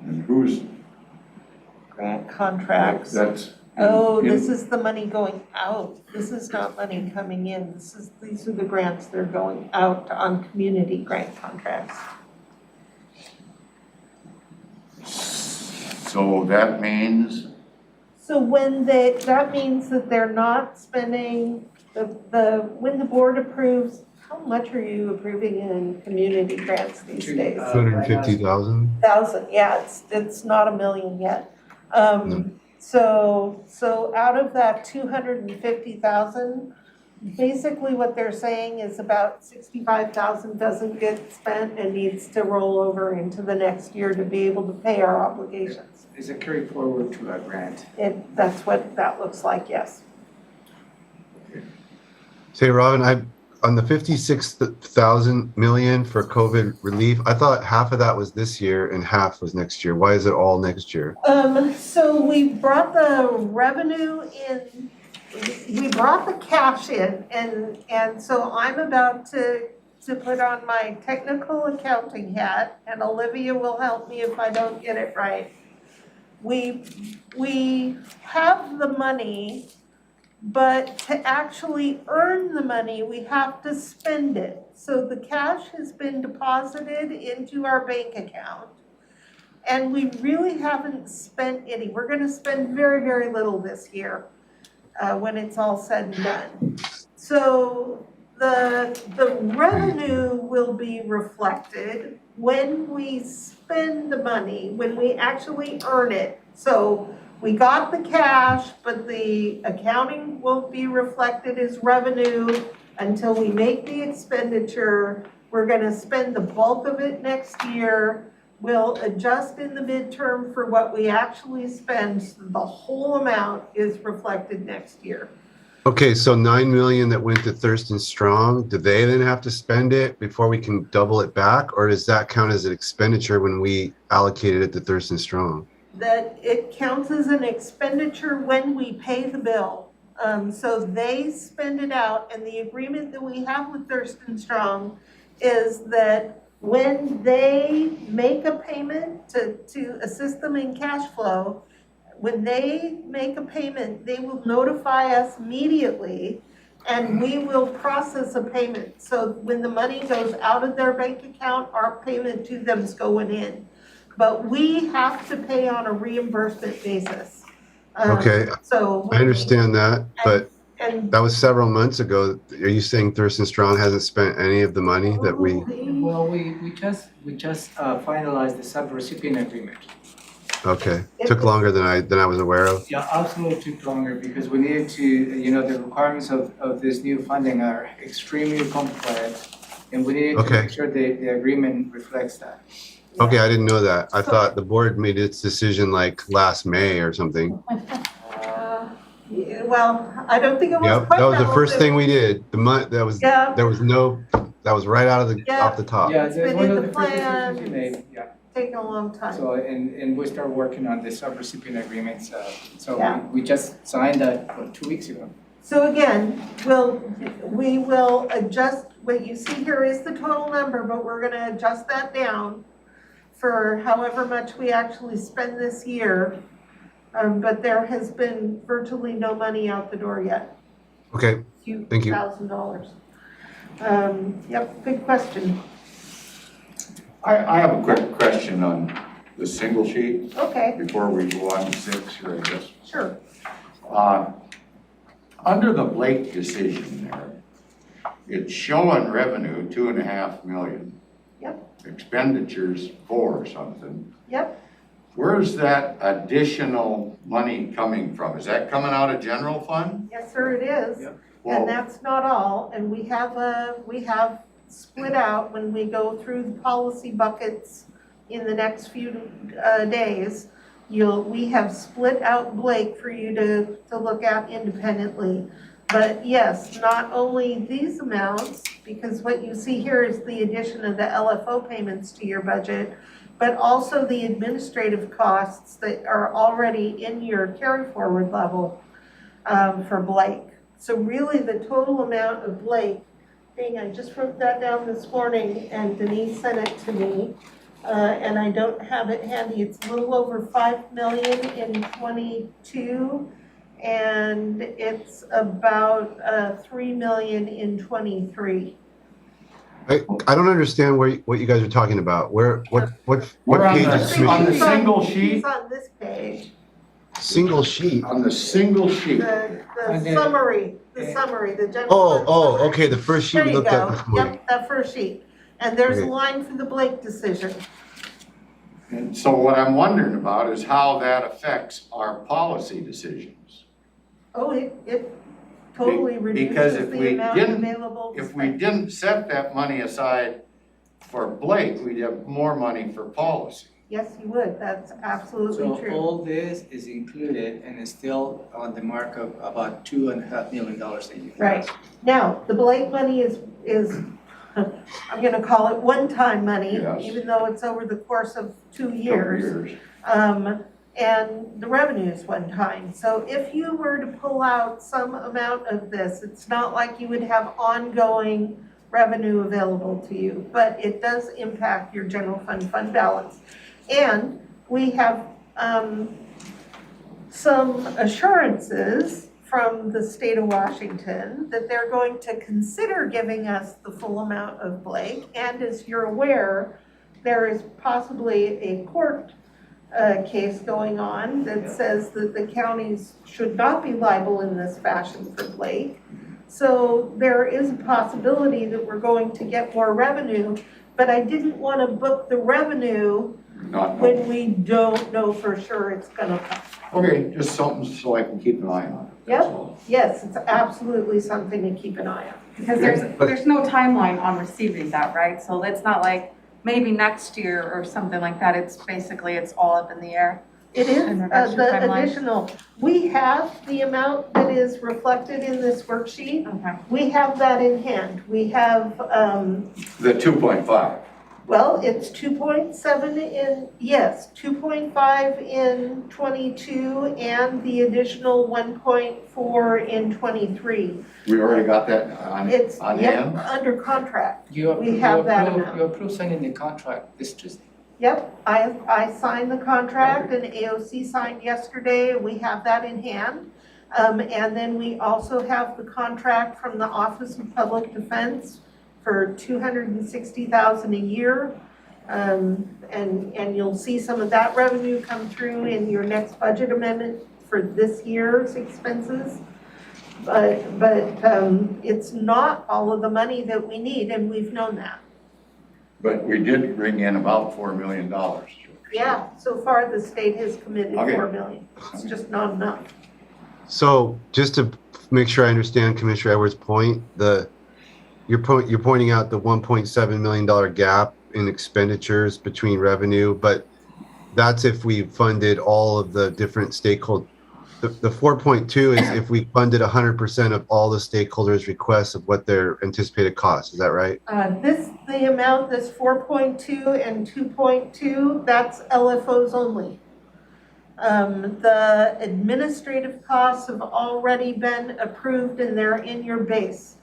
And who's, Grant contracts. that's. Oh, this is the money going out. This is not money coming in. These are the grants that are going out on community grant contracts. So that means, So that means that they're not spending, when the board approves, how much are you approving in community grants these days? 250,000. 1,000, yeah, it's not 1 million yet. No. So out of that 250,000, basically what they're saying is about 65,000 doesn't get spent and needs to roll over into the next year to be able to pay our obligations. It's a carry forward to a grant. That's what that looks like, yes. Say, Robin, on the 56,000 million for COVID relief, I thought half of that was this year and half was next year. Why is it all next year? So we brought the revenue in, we brought the cash in, and so I'm about to put on my technical accounting hat, and Olivia will help me if I don't get it right. We have the money, but to actually earn the money, we have to spend it. So the cash has been deposited into our bank account, and we really haven't spent any. We're gonna spend very, very little this year when it's all said and done. So the revenue will be reflected when we spend the money, when we actually earn it. So we got the cash, but the accounting won't be reflected as revenue until we make the expenditure. We're gonna spend the bulk of it next year. We'll adjust in the midterm for what we actually spend. So the whole amount is reflected next year. Okay, so 9 million that went to Thurston Strong, do they then have to spend it before we can double it back? Or does that count as an expenditure when we allocated it to Thurston Strong? That it counts as an expenditure when we pay the bill. So they spend it out, and the agreement that we have with Thurston Strong is that when they make a payment to assist them in cash flow, when they make a payment, they will notify us immediately and we will process a payment. So when the money goes out of their bank account, our payment to them is going in. But we have to pay on a reimbursement basis. Okay, So. I understand that, but And. that was several months ago. Are you saying Thurston Strong hasn't spent any of the money that we? Well, we just finalized the sub-recipient agreement. Okay, took longer than I was aware of. Yeah, absolutely took longer because we needed to, the requirements of this new funding are extremely complex. And we needed to make sure the agreement reflects that. Okay, I didn't know that. I thought the board made its decision like last May or something. Yeah, well, I don't think it was Yep, quite that was the long. first thing we did. That was right out of the Yeah. off the top. Yeah, It's that's been one in of the the first decisions plans. you made, yeah. taken a long time. So, and we start working on the sub-recipient agreements, so Yeah. we just signed that, what, 2 weeks ago? So again, we will adjust, what you see here is the total number, but we're gonna adjust that down for however much we actually spend this year. But there has been virtually no money out the door yet. Okay, Thank you. $1,000. Yep, good question. I have a quick question on the single sheet Okay, before we go on to 6 here, I guess. sure. Under the Blake decision there, it's showing revenue 2.5 million. Yep. Expenditures 4 or something. Yep, Where's that additional money coming from? Is that coming out of general fund? yes, sir, it is. Yep. Well, And that's not all, and we have split out when we go through the policy buckets in the next few days. We have split out Blake for you to look at independently. But yes, not only these amounts, because what you see here is the addition of the LFO payments to your budget, but also the administrative costs that are already in your carry forward level for Blake. So really the total amount of Blake, I just wrote that down this morning and Denise sent it to me. And I don't have it handy. It's a little over 5 million in 22, and it's about 3 million in 23. I don't understand what you guys are talking about. What We're on page the- is on the Commissioner? single He's sheet, on this page, Single sheet. on the single sheet. the Okay. summary, the general. Oh, fund oh, summary. okay, the first sheet There we you looked at go. this morning. Yep, that first sheet. And there's a Okay. line for the Blake decision. And so what I'm wondering about is how that affects our policy decisions. Oh, it totally Because reduces if we the amount didn't- available to If we spend. didn't set that money aside for Blake, we'd have more money for policy. Yes, you would. That's absolutely So true. all this is included and is still on the mark of about $2.5 million that you Right. Now, the Blake money is, I'm gonna call it one-time money, Yes. even though it's over the course of 2 Couple years. And the revenue is one time. So if you were to pull out some amount of this, it's not like you would have ongoing revenue available to you, but it does impact your general fund balance. And we have some assurances from the state of Washington that they're going to consider giving us the full amount of Blake. And as you're aware, there is possibly a court case going on that says that the counties should not be liable in this fashion for Blake. So there is a possibility that we're going to get more revenue, but I didn't want to book the revenue Not, when we don't know for sure it's gonna come. okay, just something so I can keep an eye on it. that's Yep. all. Yes, it's absolutely something to keep an eye on. Because there's no timeline on receiving that, right? So it's not like maybe next year or something like that. It's basically, it's all up in the air. It is, In regards to the timeline? additional, we have the amount that is reflected in this worksheet. Okay. We have that in hand. We have, The 2.5. well, it's 2.7 in, yes, 2.5 in 22 and the additional 1.4 in 23. We already got that on It's, hand? yep, under contract. You We have that amount. You approve signing the contract this Tuesday. Yep, I signed the contract and AOC signed yesterday. We have that in hand. And then we also have the contract from the Office of Public Defense for $260,000 a year. And you'll see some of that revenue come through in your next budget amendment for this year's expenses. But it's not all of the money that we need, and we've known that. But we did bring in about $4 million. Yeah, so far the state has committed Okay. 4 million. It's just not enough. So just to make sure I understand Commissioner Edwards' point, you're pointing out the $1.7 million gap in expenditures between revenue, but that's if we funded all of the different the 4.2 is if we funded 100% of all the stakeholders' requests of what their anticipated cost. Is that right? The amount, this 4.2 and 2.2, that's LFOs only. The administrative costs have already been approved and they're in your base.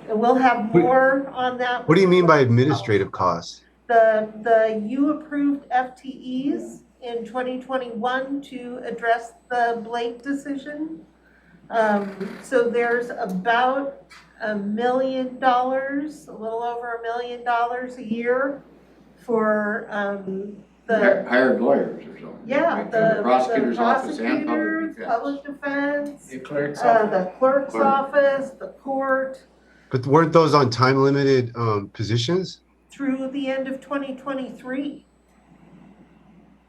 And we'll have more on that. What do you mean by administrative costs? You approved FTEs in 2021 to address the Blake decision. So there's about $1 million, a little over $1 million a year for Hired lawyers or something. yeah, Right? And the prosecutor's office and prosecutors, public defense. public defense, The clerk's office. the clerk's Clerk. office, the court, But weren't those on time limited positions? through the end of 2023.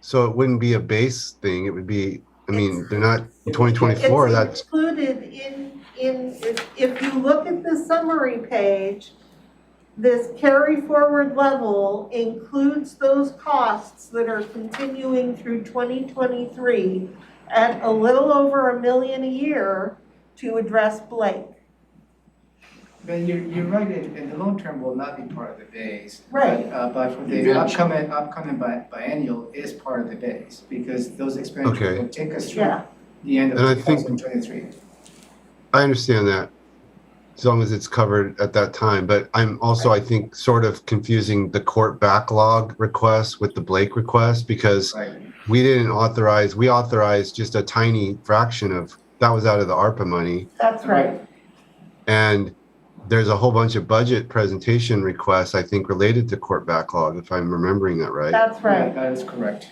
So it wouldn't be a base thing. It would be, I mean, they're not in It's 2024. That's included if you look at the summary page, this carry forward level includes those costs that are continuing through 2023 at a little over $1 million a year to address Blake. But you're right, and the long term will not be part of the base. Right. But for the Eventually. upcoming biennial is part of the base, because those expenditures Okay. will take us through Yeah. the end And I of think- 2023. I understand that, as long as it's covered at that time. But I'm also, I think, sort of confusing the court backlog request with the Blake request, because Right. we authorized just a tiny fraction of, that was out of the ARPA money. That's right. And there's a whole bunch of budget presentation requests, I think, related to court backlog, if I'm remembering that right. That's Yeah, right. that is correct.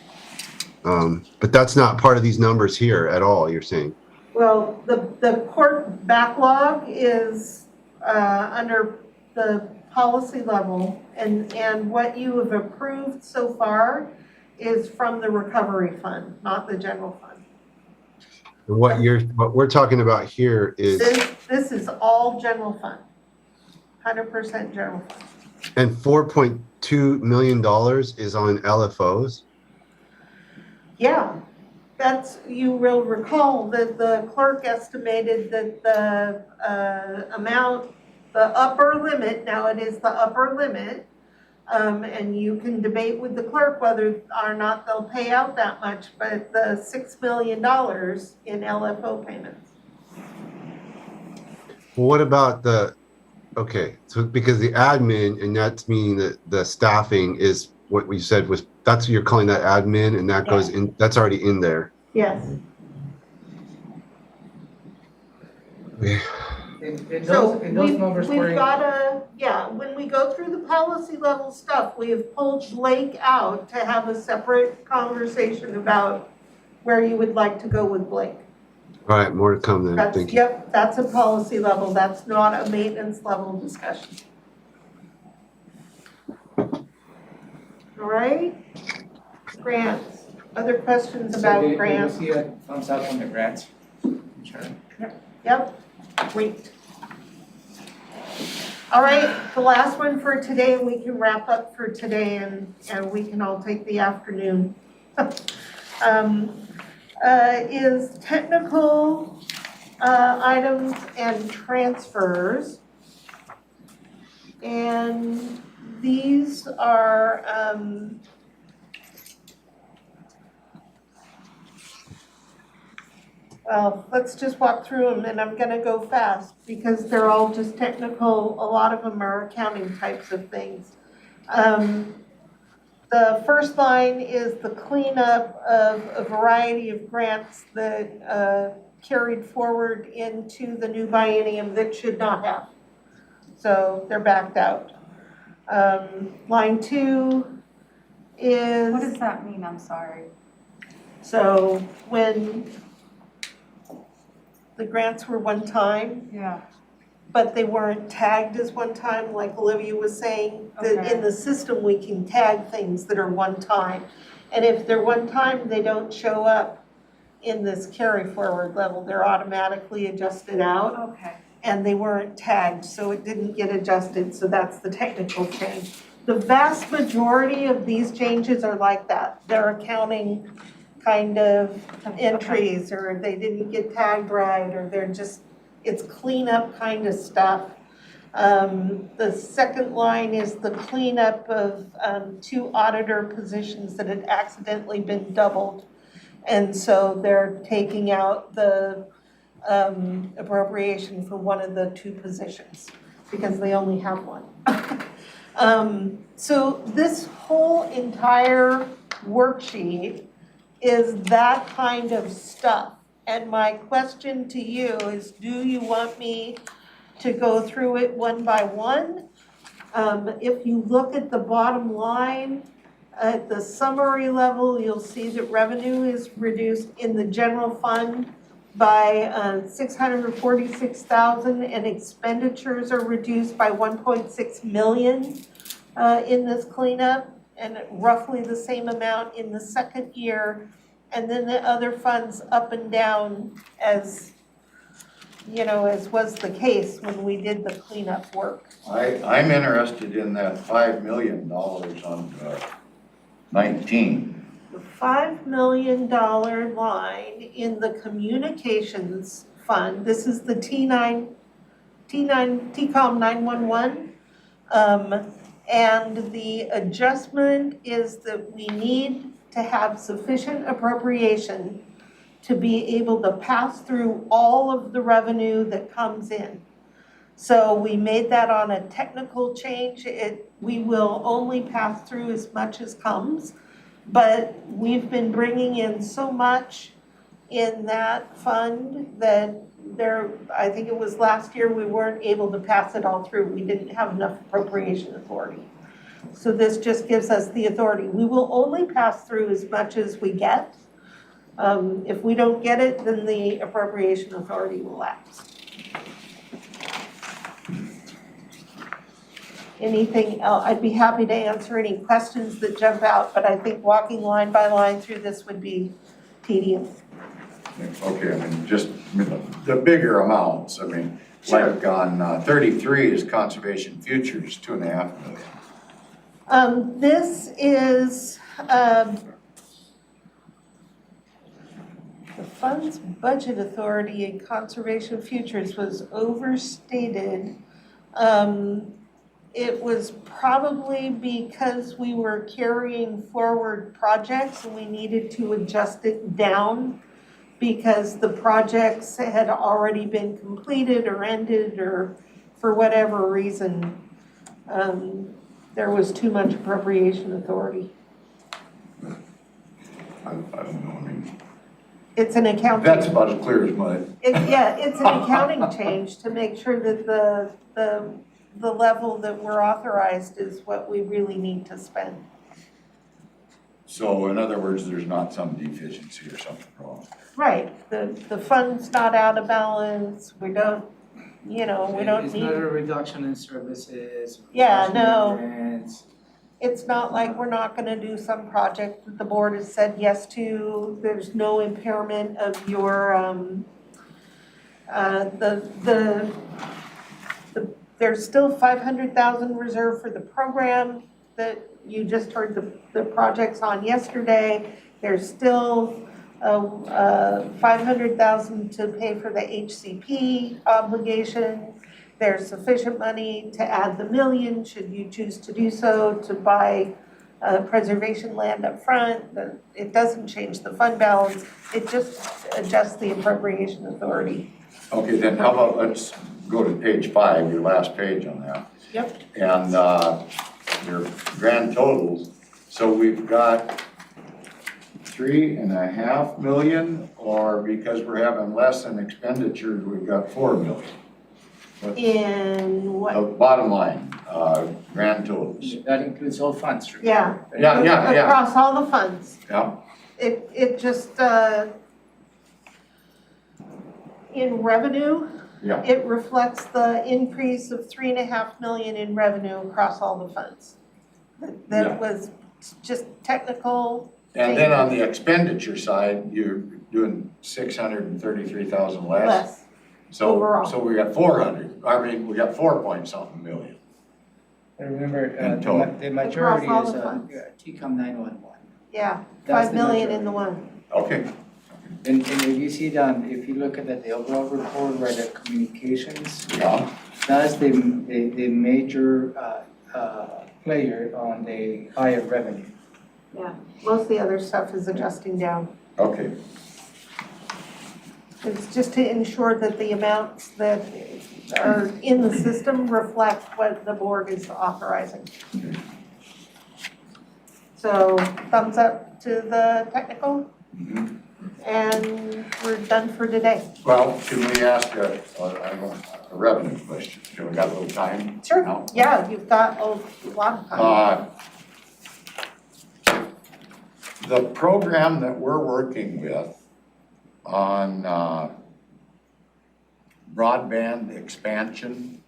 But that's not part of these numbers here at all, you're saying? Well, the court backlog is under the policy level, and what you have approved so far is from the recovery fund, not the general fund. What we're talking about here is, This is all general fund, 100% general fund. and $4.2 million is on LFOs? Yeah, you will recall that the clerk estimated that the amount, the upper limit, now it is the upper limit, and you can debate with the clerk whether or not they'll pay out that much, but the $6 million in LFO payments. Well, what about okay, so because the admin, and that's meaning that the staffing is what we said was, that's what you're calling that admin, and that goes in, that's already in there. Yes. In So those numbers we've were, got when we go through the policy level stuff, we have pulled Blake out to have a separate conversation about where you would like to go with Blake. All right, more to come then, thank you. Yep, that's a policy level, that's not a maintenance level discussion. All right? Grants, other questions about so we will grants? see a thumbs up on the grants. Sure. Yep, great. All right, the last one for today, we can wrap up for today and we can all take the afternoon. Is technical items and transfers. And these are well, let's just walk through them, and I'm gonna go fast because they're all just technical. A lot of them are accounting types of things. The first line is the cleanup of a variety of grants that carried forward into the new biennium that should not have. So they're backed out. Line 2 is. What does that mean? I'm sorry. So when the grants were one time, Yeah. but they weren't tagged as one time, like Olivia was saying, that Okay. in the system, we can tag things that are one time. And if they're one time, they don't show up in this carry forward level, they're automatically adjusted out, Okay. and they weren't tagged, so it didn't get adjusted, so that's the technical change. The vast majority of these changes are like that, they're accounting kind of entries, or they didn't get tagged right, or they're just, it's cleanup kind of stuff. The second line is the cleanup of 2 auditor positions that had accidentally been doubled. And so they're taking out the appropriation for one of the 2 positions because they only have one. So this whole entire worksheet is that kind of stuff. And my question to you is, do you want me to go through it one by one? If you look at the bottom line, at the summary level, you'll see that revenue is reduced in the general fund by $646,000, and expenditures are reduced by $1.6 million in this cleanup, and roughly the same amount in the second year. And then the other funds up and down as, you know, as was the case when we did the cleanup work. I'm interested in that $5 million on 19. The $5 million line in the communications fund, this is the TCOM 911. And the adjustment is that we need to have sufficient appropriation to be able to pass through all of the revenue that comes in. So we made that on a technical change. We will only pass through as much as comes, but we've been bringing in so much in that fund that I think it was last year, we weren't able to pass it all through. We didn't have enough appropriation authority. So this just gives us the authority. We will only pass through as much as we get. If we don't get it, then the appropriation authority will lapse. Anything else? I'd be happy to answer any questions that jump out, but I think walking line by line through this would be tedious. Okay, I mean, just the bigger amounts, I mean, like on 33 is conservation futures, 2.5 million. This is, the fund's budget authority in conservation futures was overstated. It was probably because we were carrying forward projects and we needed to adjust it down because the projects had already been completed or ended, or for whatever reason, there was too much appropriation authority. I don't know, I mean, It's an accounting. that's about as clear as mud. Yeah, it's an accounting change to make sure that the level that we're authorized is what we really need to spend. So in other words, there's not some deficiency or something wrong. Right, the fund's not out of balance, we don't, you know, we don't It's not a need, reduction in services. Yeah, reduction in no. grants. it's not like we're not gonna do some project that the board has said yes to. There's no impairment of your, there's still 500,000 reserved for the program that you just heard the projects on yesterday. There's still 500,000 to pay for the HCP obligation. There's sufficient money to add the $1 million, should you choose to do so, to buy preservation land up front. It doesn't change the fund balance, it just adjusts the appropriation authority. Okay, then how about, let's go to page 5, your last page on that. Yep. And your grand totals, so we've got 3.5 million, or because we're having less in expenditures, we've got 4 million? In The what? bottom line, grand totals. That includes all funds, right? Yeah. Yeah. Across all the funds. Yeah, It just, in revenue, yeah, it reflects the increase of 3.5 million in revenue across all the funds. Yeah. That was just technical. and then on the expenditure side, you're doing 633,000 less. Less. So, overall. so we got 400, I mean, we got 4 point something million. And remember, In total. the majority Across all is the funds. TCOM 911. Yeah, That's 5 the million in majority. the one. Okay, And if you see down, if you look at the overall report, right, the communications, yeah, that's the major player on the higher revenue. Most of the other stuff is adjusting down. okay, It's just to ensure that the amounts that are in the system reflect what the board is authorizing. So thumbs up to the technical, mhm. and we're done for today. Well, can we ask a revenue question? Can we got a little time? Sure, No? yeah, you've got a lot of time. The program that we're working with on broadband expansion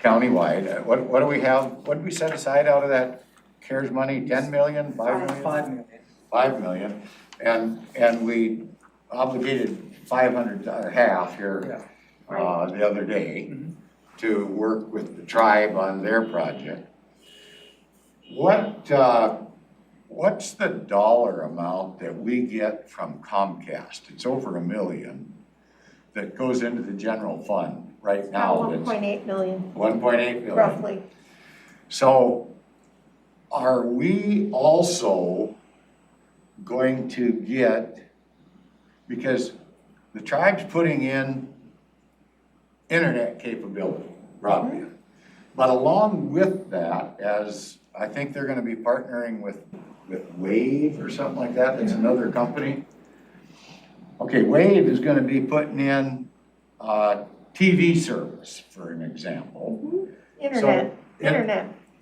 countywide, what do we have, what did we set aside out of that CARES money, 10 million, 5 million? 5 million. 5 million, and we obligated 500, half here, the other day Mhm. to work with the tribe on their project. What's the dollar amount that we get from Comcast? It's over $1 million that goes into the general fund right now. About 1.8 million, 1.8 million. roughly. So are we also going to get, because the tribe's putting in internet capability, broadband. But along with that, as I think they're gonna be partnering with Wave or something like that, that's another company. Okay, Wave is gonna be putting in TV service, for an example. Internet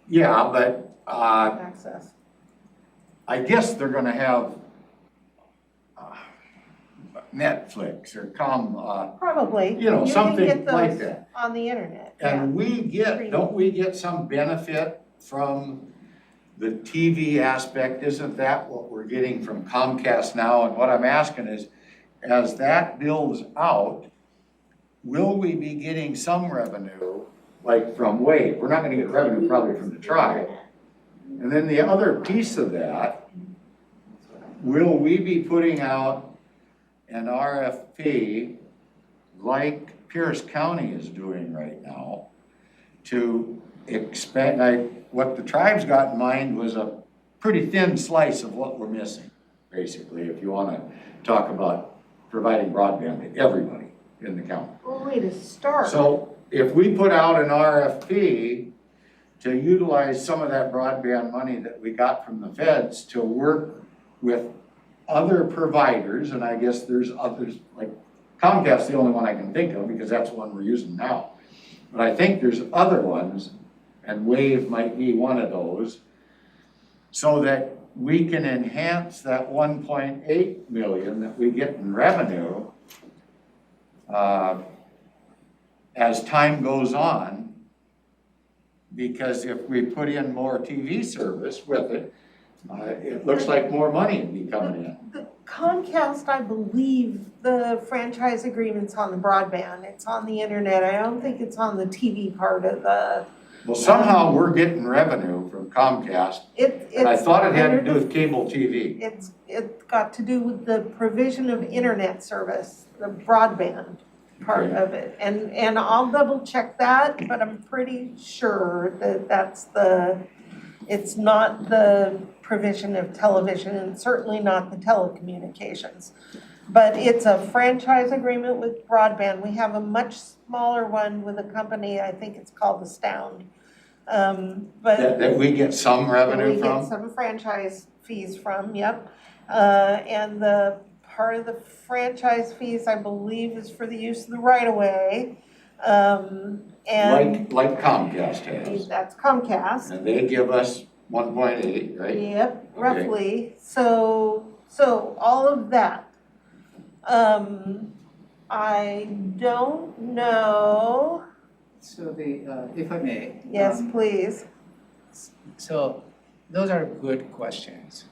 Yeah, but access. I guess they're gonna have Netflix or Probably. you know, something can get like those that. on the internet, yeah. And don't we get some benefit from the TV aspect? Isn't that what we're getting from Comcast now? And what I'm asking is, as that builds out, will we be getting some revenue, like from Wave? We're not gonna get revenue probably from the tribe. And then the other piece of that, will we be putting out an RFP like Pierce County is doing right now to expand? What the tribe's got in mind was a pretty thin slice of what we're missing, basically, if you wanna talk about providing broadband to everybody in the county. Well, way to start. So if we put out an RFP to utilize some of that broadband money that we got from the feds to work with other providers, and I guess there's others, like Comcast's the only one I can think of because that's the one we're using now. But I think there's other ones, and Wave might be one of those, so that we can enhance that 1.8 million that we get in revenue as time goes on. Because if we put in more TV service with it, it looks like more money would be coming in. The Comcast, I believe, the franchise agreement's on the broadband, it's on the internet, I don't think it's on the TV part of the. Well, somehow we're getting revenue from Comcast, and I thought it had to do with cable TV. It's got to do with the provision of internet service, the broadband part Okay. of it. And I'll double check that, but I'm pretty sure that it's not the provision of television and certainly not the telecommunications. But it's a franchise agreement with broadband. We have a much smaller one with a company, I think it's called Astound. But That we get some revenue we get from? some franchise fees from, yep. And the part of the franchise fees, I believe, is for the use of the right of way. And Like Comcast has. that's Comcast. And they give us 1.8, right? Yep, roughly. So all of that. I don't know. So if I may. Yes, please. So those are good questions.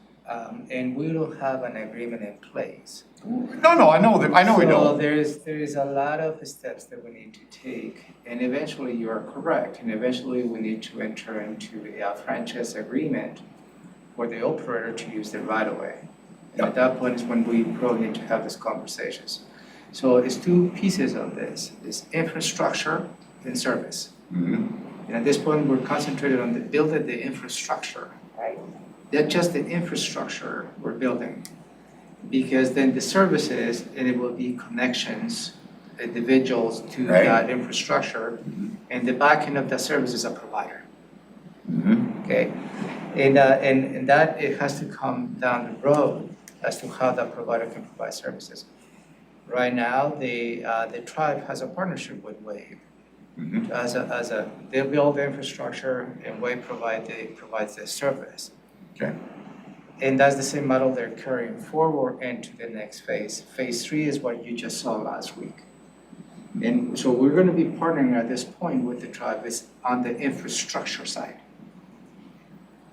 And we don't have an agreement in place. No, I know we So don't. there is a lot of steps that we need to take, and eventually you are correct, and eventually we need to enter into a franchise agreement for the operator to use the right of way. And at that point is when we probably need to have these conversations. So it's two pieces of this. It's infrastructure and service. Mhm. And at this point, we're concentrated on the building the infrastructure. Right. Not just the infrastructure we're building. Because then the services, and it will be connections, individuals to Right. that infrastructure. And the backend of that service is a provider, Mhm. okay? And that, it has to come down the road as to how that provider can provide services. Right now, the tribe has a partnership with Wave. Mhm. They build the infrastructure and Wave provides the service. Okay. And that's the same model they're carrying forward into the next phase. Phase 3 is what you just saw last week. And so we're gonna be partnering at this point with the tribe is on the infrastructure side.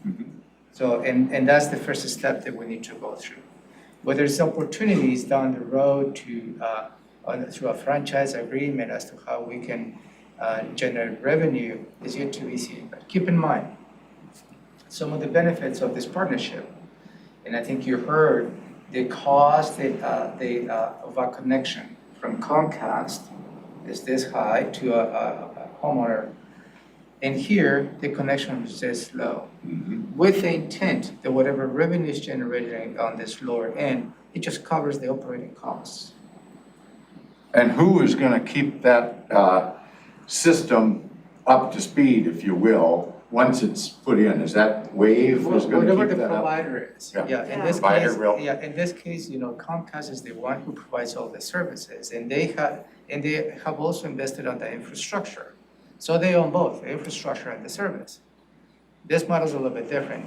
Mhm. So, and that's the first step that we need to go through. Whether there's opportunities down the road to, through a franchise agreement as to how we can generate revenue is yet to be seen. But keep in mind, some of the benefits of this partnership, and I think you heard the cost of a connection from Comcast is this high to a homeowner. And here, the connection is this low. Mhm. With the intent that whatever revenue is generated on this lower end, it just covers the operating costs. And who is gonna keep that system up to speed, if you will, once it's put in? Is that Wave who's gonna Whatever keep the that up? provider is. Yeah. Yeah, in Yeah. this Provider case, will. yeah, in this case, Comcast is the one who provides all the services, and they have also invested on the infrastructure. So they own both, the infrastructure and the service. This model is a little bit different.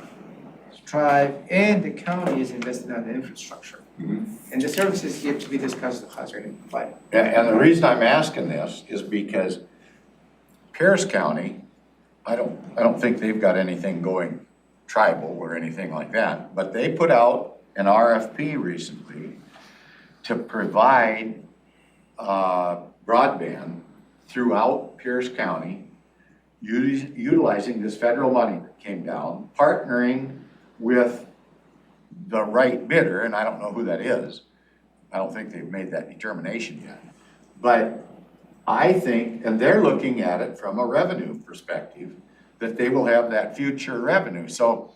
Tribe and the county is invested on the infrastructure. Mhm. And the service is yet to be discussed with how it's going to be provided. And the reason I'm asking this is because Pierce County, I don't think they've got anything going tribal or anything like that, but they put out an RFP recently to provide broadband throughout Pierce County, utilizing this federal money that came down, partnering with the right bidder, and I don't know who that is. I don't think they've made that determination yet. But I think, and they're looking at it from a revenue perspective, that they will have that future revenue. So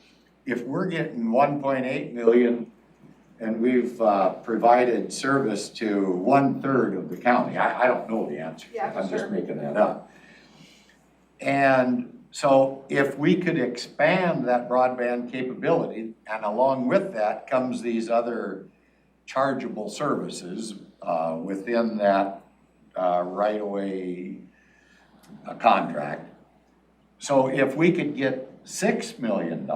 if we're getting 1.8 million and we've provided service to 1/3 of the county, I don't know the answer. Yeah, I'm just sure. making that up. And so if we could expand that broadband capability, and along with that comes these other chargeable services within that right-of-way contract. So if we could get $6 million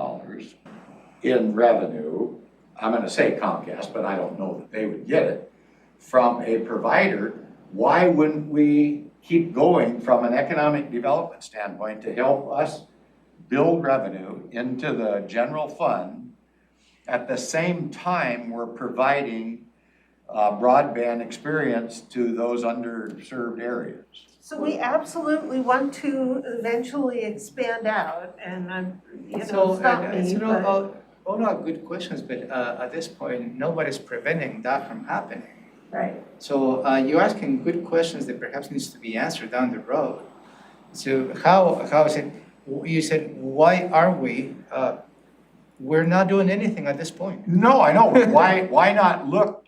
in revenue, I'm gonna say Comcast, but I don't know that they would get it, from a provider, why wouldn't we keep going from an economic development standpoint to help us build revenue into the general fund? At the same time, we're providing broadband experience to those underserved areas. So we absolutely want to eventually expand out, and I'm, stop me, but, all not good questions, but at this point, nobody's preventing that from happening. right. So you're asking good questions that perhaps needs to be answered down the road. So how is it, you said, why are we, we're not doing anything at this point. No, I know, but why not look,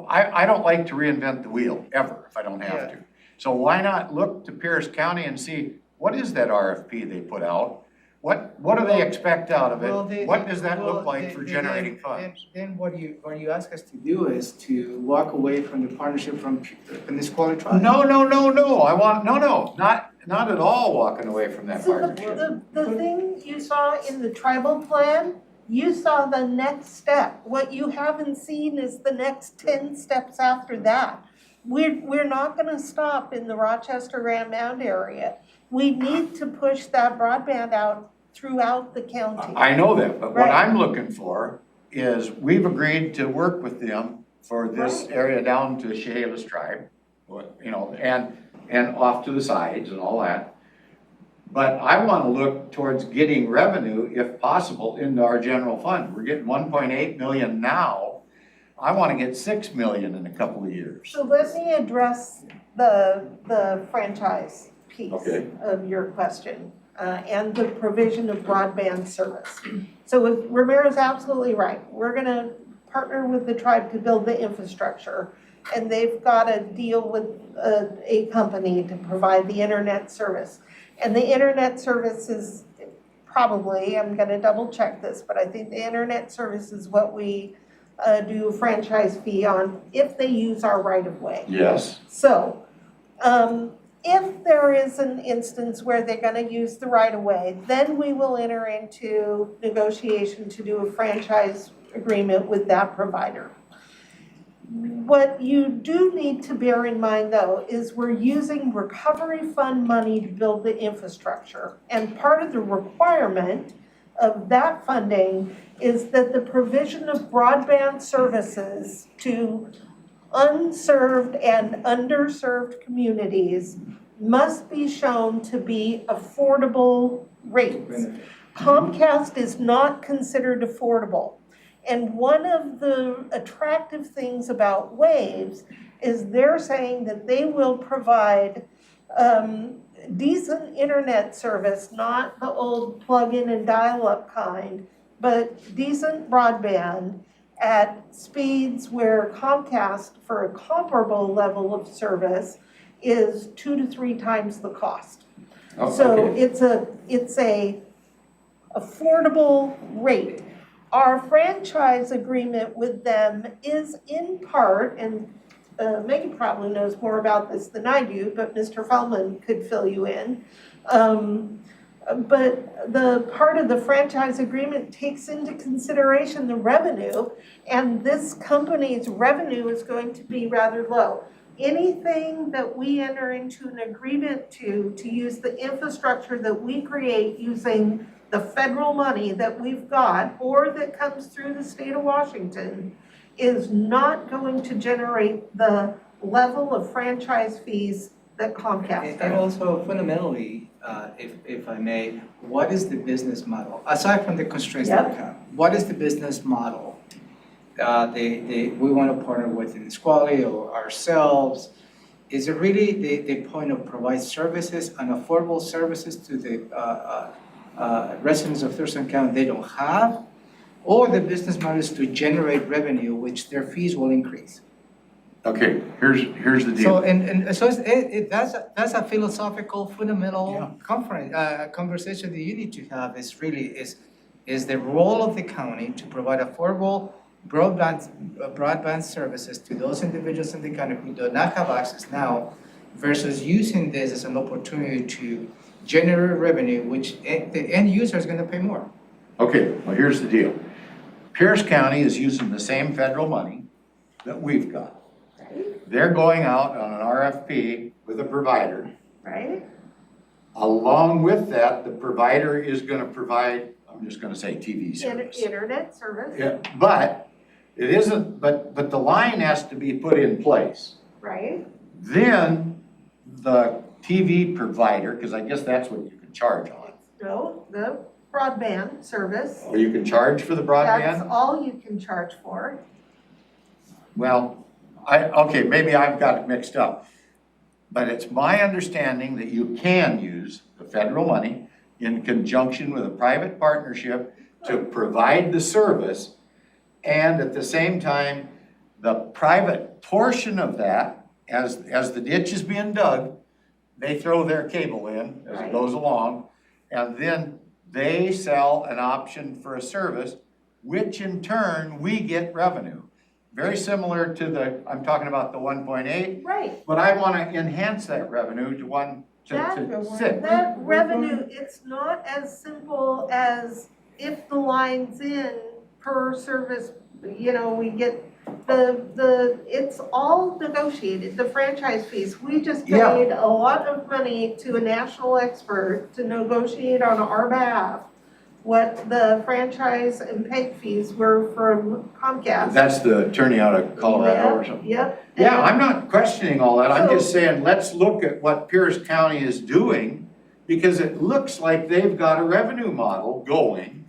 I don't like to reinvent the wheel, ever, if I don't have to. So why not look to Pierce County and see, what is that RFP they put out? What do they expect out of it? What does that look like for generating funds? Then what you ask us to do is to walk away from the partnership from this quality tribe. No, I want, not at all walking away from that So partnership. the thing you saw in the tribal plan, you saw the next step. What you haven't seen is the next 10 steps after that. We're not gonna stop in the Rochester Grand Mound area. We need to push that broadband out throughout the county. I know that, but what Right. I'm looking for is, we've agreed to work with them for this area down to Chehalis tribe, and off to the sides and all that. But I wanna look towards getting revenue, if possible, into our general fund. We're getting 1.8 million now, I wanna get 6 million in a couple of years. So let me address the franchise piece Okay. of your question, and the provision of broadband service. So Romero's absolutely right. We're gonna partner with the tribe to build the infrastructure, and they've got to deal with a company to provide the internet service. And the internet service is probably, I'm gonna double check this, but I think the internet service is what we do a franchise fee on if they use our right of way. Yes, So, if there is an instance where they're gonna use the right of way, then we will enter into negotiation to do a franchise agreement with that provider. What you do need to bear in mind though, is we're using recovery fund money to build the infrastructure. And part of the requirement of that funding is that the provision of broadband services to unserved and underserved communities must be shown to be affordable rates. Comcast is not considered affordable. And one of the attractive things about Waves is they're saying that they will provide decent internet service, not the old plug-in and dial-up kind, but decent broadband at speeds where Comcast, for a comparable level of service, is 2 to 3 times the cost. Oh, So okay. it's a affordable rate. Our franchise agreement with them is in part, and Megan probably knows more about this than I do, but Mr. Feldman could fill you in. But the part of the franchise agreement takes into consideration the revenue, and this company's revenue is going to be rather low. Anything that we enter into an agreement to use the infrastructure that we create using the federal money that we've got or that comes through the state of Washington is not going to generate the level of franchise fees that Comcast And does. also fundamentally, if I may, what is the business model? Aside from the constraints that we have, what is the business model? We want to partner with Inisqually or ourselves. Is it really the point of provide services and affordable services to the residents of Thurston County they don't have? Or the business model is to generate revenue, which their fees will increase? Okay, here's the So, deal. and so that's a philosophical, fundamental conversation that you need to have is the role of the county to provide affordable broadband services to those individuals in the county who do not have access now versus using this as an opportunity to generate revenue, which the end user is gonna pay more. Okay, well, here's the deal. Pierce County is using the same federal money that we've got. They're going out on an RFP with a provider. Right? Along with that, the provider is gonna provide, I'm just gonna say TV service. Internet service, Yeah, but it isn't, but the line has to be put in place. right? Then the TV provider, because I guess that's what you can charge on. No, the broadband service, Or you can charge for the that's broadband? all you can charge for. Well, okay, maybe I've got it mixed up. But it's my understanding that you can use the federal money in conjunction with a private partnership to provide the service. And at the same time, the private portion of that, as the ditch is being dug, they throw their cable in as it goes along. And then they sell an option for a service, which in turn, we get revenue. Very similar to I'm talking about the 1.8, Right. but I want to enhance that revenue to 6. That revenue, it's not as simple as if the line's in per service, we get it's all negotiated, the franchise fees. We just Yeah. paid a lot of money to a national expert to negotiate on our behalf what the franchise and peg fees were from Comcast. That's the attorney out of Colorado or something. Yep. Yeah, I'm not questioning all that. I'm So- just saying, let's look at what Pierce County is doing because it looks like they've got a revenue model going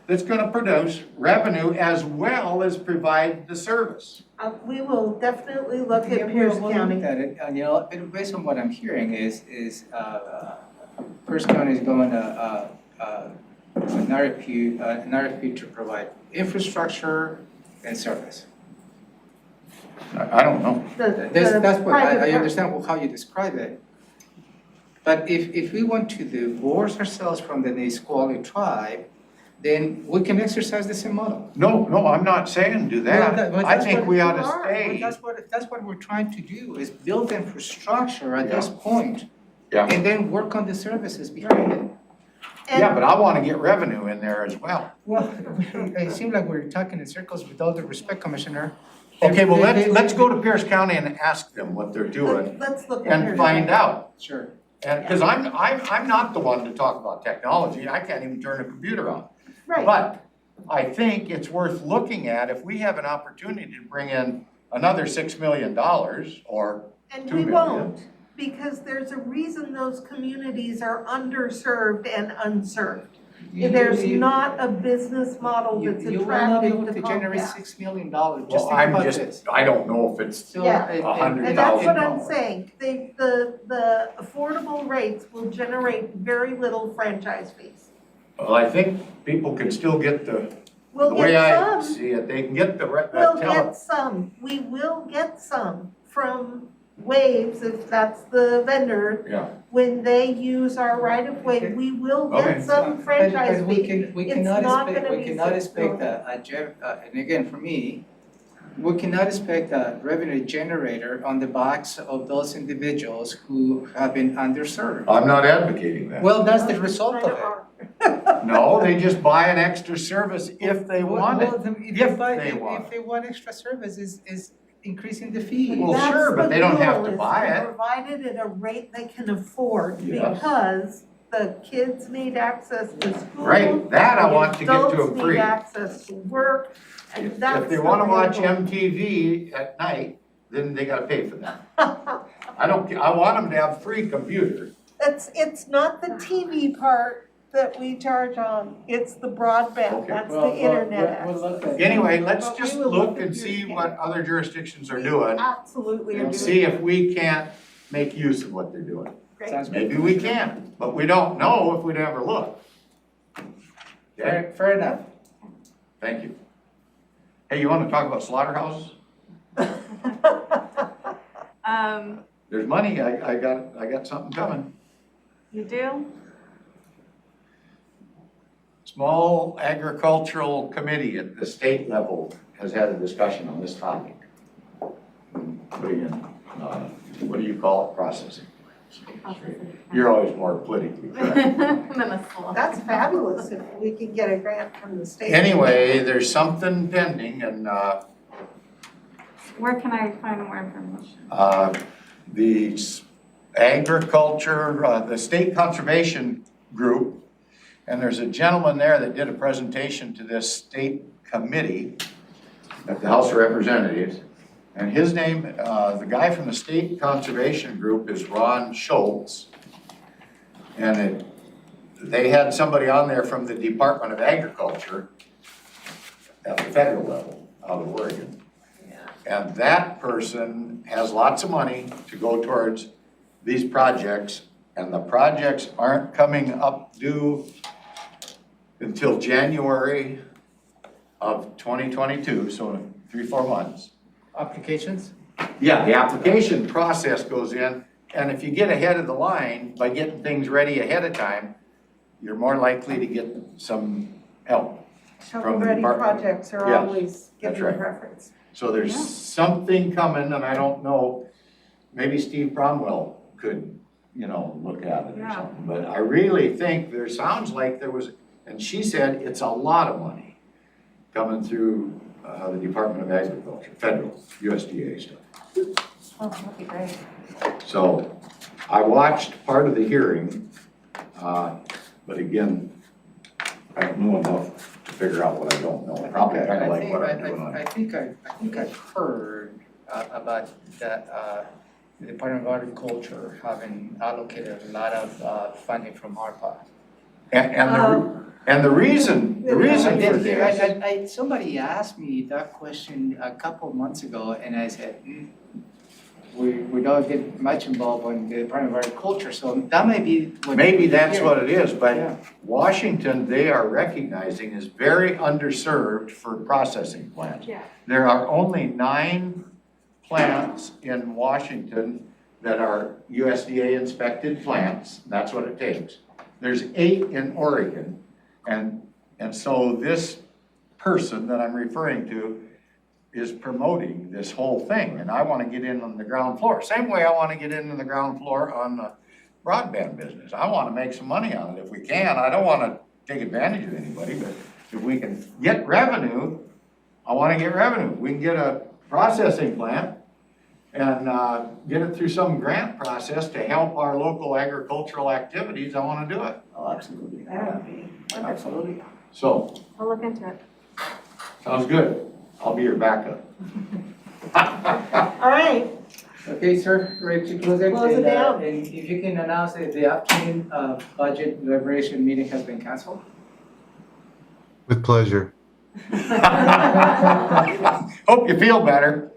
that's gonna produce revenue as well as provide the service. We will definitely look Yeah, at Pierce we'll County. look at it, and based on what I'm hearing is Pierce County is going to an RFP to provide infrastructure and service. I don't know. That's what, I private- understand how you describe it. But if we want to divorce ourselves from the Nisqually tribe, then we can exercise the same model. No, I'm not saying do that. Well, I that's think what we you ought to are. stay. Well, that's what we're trying to do, is build infrastructure at this point. Yeah. And then work on the services behind it. Yeah, but I wanna get revenue in there as well. Well, it seems like we're talking in circles, with all due respect, Commissioner. Okay, well, They- let's go to Pierce County and ask them what they're doing Let's look at Pierce and find County. out. Sure. And, cause I'm not the one to talk about technology, I can't even turn a computer on. Right, But I think it's worth looking at if we have an opportunity to bring in another $6 million or and 2 we million. won't, because there's a reason those communities are underserved and unserved. There's not a business model that's You will not be able attractive to to generate Comcast. $6 million, just Well, think I'm about just, this. I don't know if it's, So, Yeah. $100,000. And that's what I'm $1,000. saying, the affordable rates will generate very little franchise fees. well, I think people can still get the We'll way get I some, see it, they can get the, we'll tele. get some, we will get some from Waves, if that's the vendor. Yeah, When they use our right of way, we will Okay. get some franchise But we fee. we It's cannot not expect, gonna we be cannot 6 expect million. and again, for me, we cannot expect a revenue generator on the backs of those individuals who have been underserved. I'm not advocating that. Well, that's the result of it. No, they just buy an extra service if they want it. Well, then if they want extra service, is increasing the fee. Well, That's sure, but the they don't have goal, to is buy it. provide it at a rate they can afford, Yes. because the kids need access to school. Right, that I want to get to Adults them free. need access to work, and If that's they the wanna watch real goal. MTV at night, then they gotta pay for that. I don't, I want them to have free computers. It's not the TV part that we charge on, it's the broadband, Okay. that's Well, the internet we'll access. look at- Anyway, let's But we just will look look at and your see scan. what other jurisdictions are doing Absolutely are and doing see if we can't make use of what they're doing. great. Sounds good. Maybe we can, but we don't know if we never look. Okay, Fair enough. thank you. Hey, you wanna talk about slaughterhouses? There's money, I got something coming. You do? Small Agricultural Committee at the state level has had a discussion on this topic. Putting in, what do you call it, processing? You're always more politically correct. That's fabulous if we can get a grant from the state. Anyway, there's something pending and, Where can I find more information? the agriculture, the state conservation group, and there's a gentleman there that did a presentation to this state committee at the House of Representatives. And his name, the guy from the state conservation group is Ron Schultz. And they had somebody on there from the Department of Agriculture at the federal level out of Oregon. And that person has lots of money to go towards these projects, and the projects aren't coming up due until January of 2022, so in 3-4 months. Applications? Yeah, the application process goes in, and if you get ahead of the line by getting things ready ahead of time, you're more likely to get some help. Shovel-ready department. projects are Yes, always that's given right. preference. So there's something coming, and I don't know, maybe Steve Bromwell could, look at it or Yeah. something. But I really think there sounds like there was, and she said it's a lot of money coming through the Department of Agriculture, federal, USDA stuff. Oh, that'd be great. So I watched part of the hearing, but again, I don't know enough to figure out what I don't know. Probably kind of like what I'm doing on. I think I've heard about that, the Department of Agriculture having allocated a lot of funding from ARPA. And the reason The reason I did for hear, this, somebody asked me that question a couple of months ago, and I said, we don't get much involved in the Department of Agriculture, so that may be what. maybe that's what it is, Yeah. but Washington, they are recognizing is very underserved for processing plants. Yeah. There are only 9 plants in Washington that are USDA inspected plants, that's what it takes. There's 8 in Oregon, and so this person that I'm referring to is promoting this whole thing, and I wanna get in on the ground floor. Same way I wanna get in on the ground floor on the broadband business. I wanna make some money on it if we can. I don't wanna take advantage of anybody, but if we can get revenue, I wanna get revenue. We can get a processing plant and get it through some grant process to help our local agricultural activities, I wanna do it. Oh, absolutely. That would be Absolutely. So, I'll look into it. sounds good. I'll be your backup. All right, Okay, sir, ready to close it? Close it And, down. And if you can announce that the afternoon budget deliberation meeting has been canceled? With pleasure. Hope you feel better.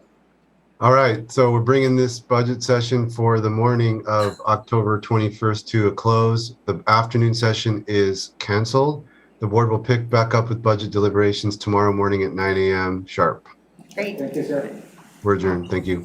All right, so we're bringing this budget session for the morning of October 21st to a close. The afternoon session is canceled. The board will pick back up with budget deliberations tomorrow morning at 9 a.m. sharp. great. Thank you, sir. We're adjourned. Thank you.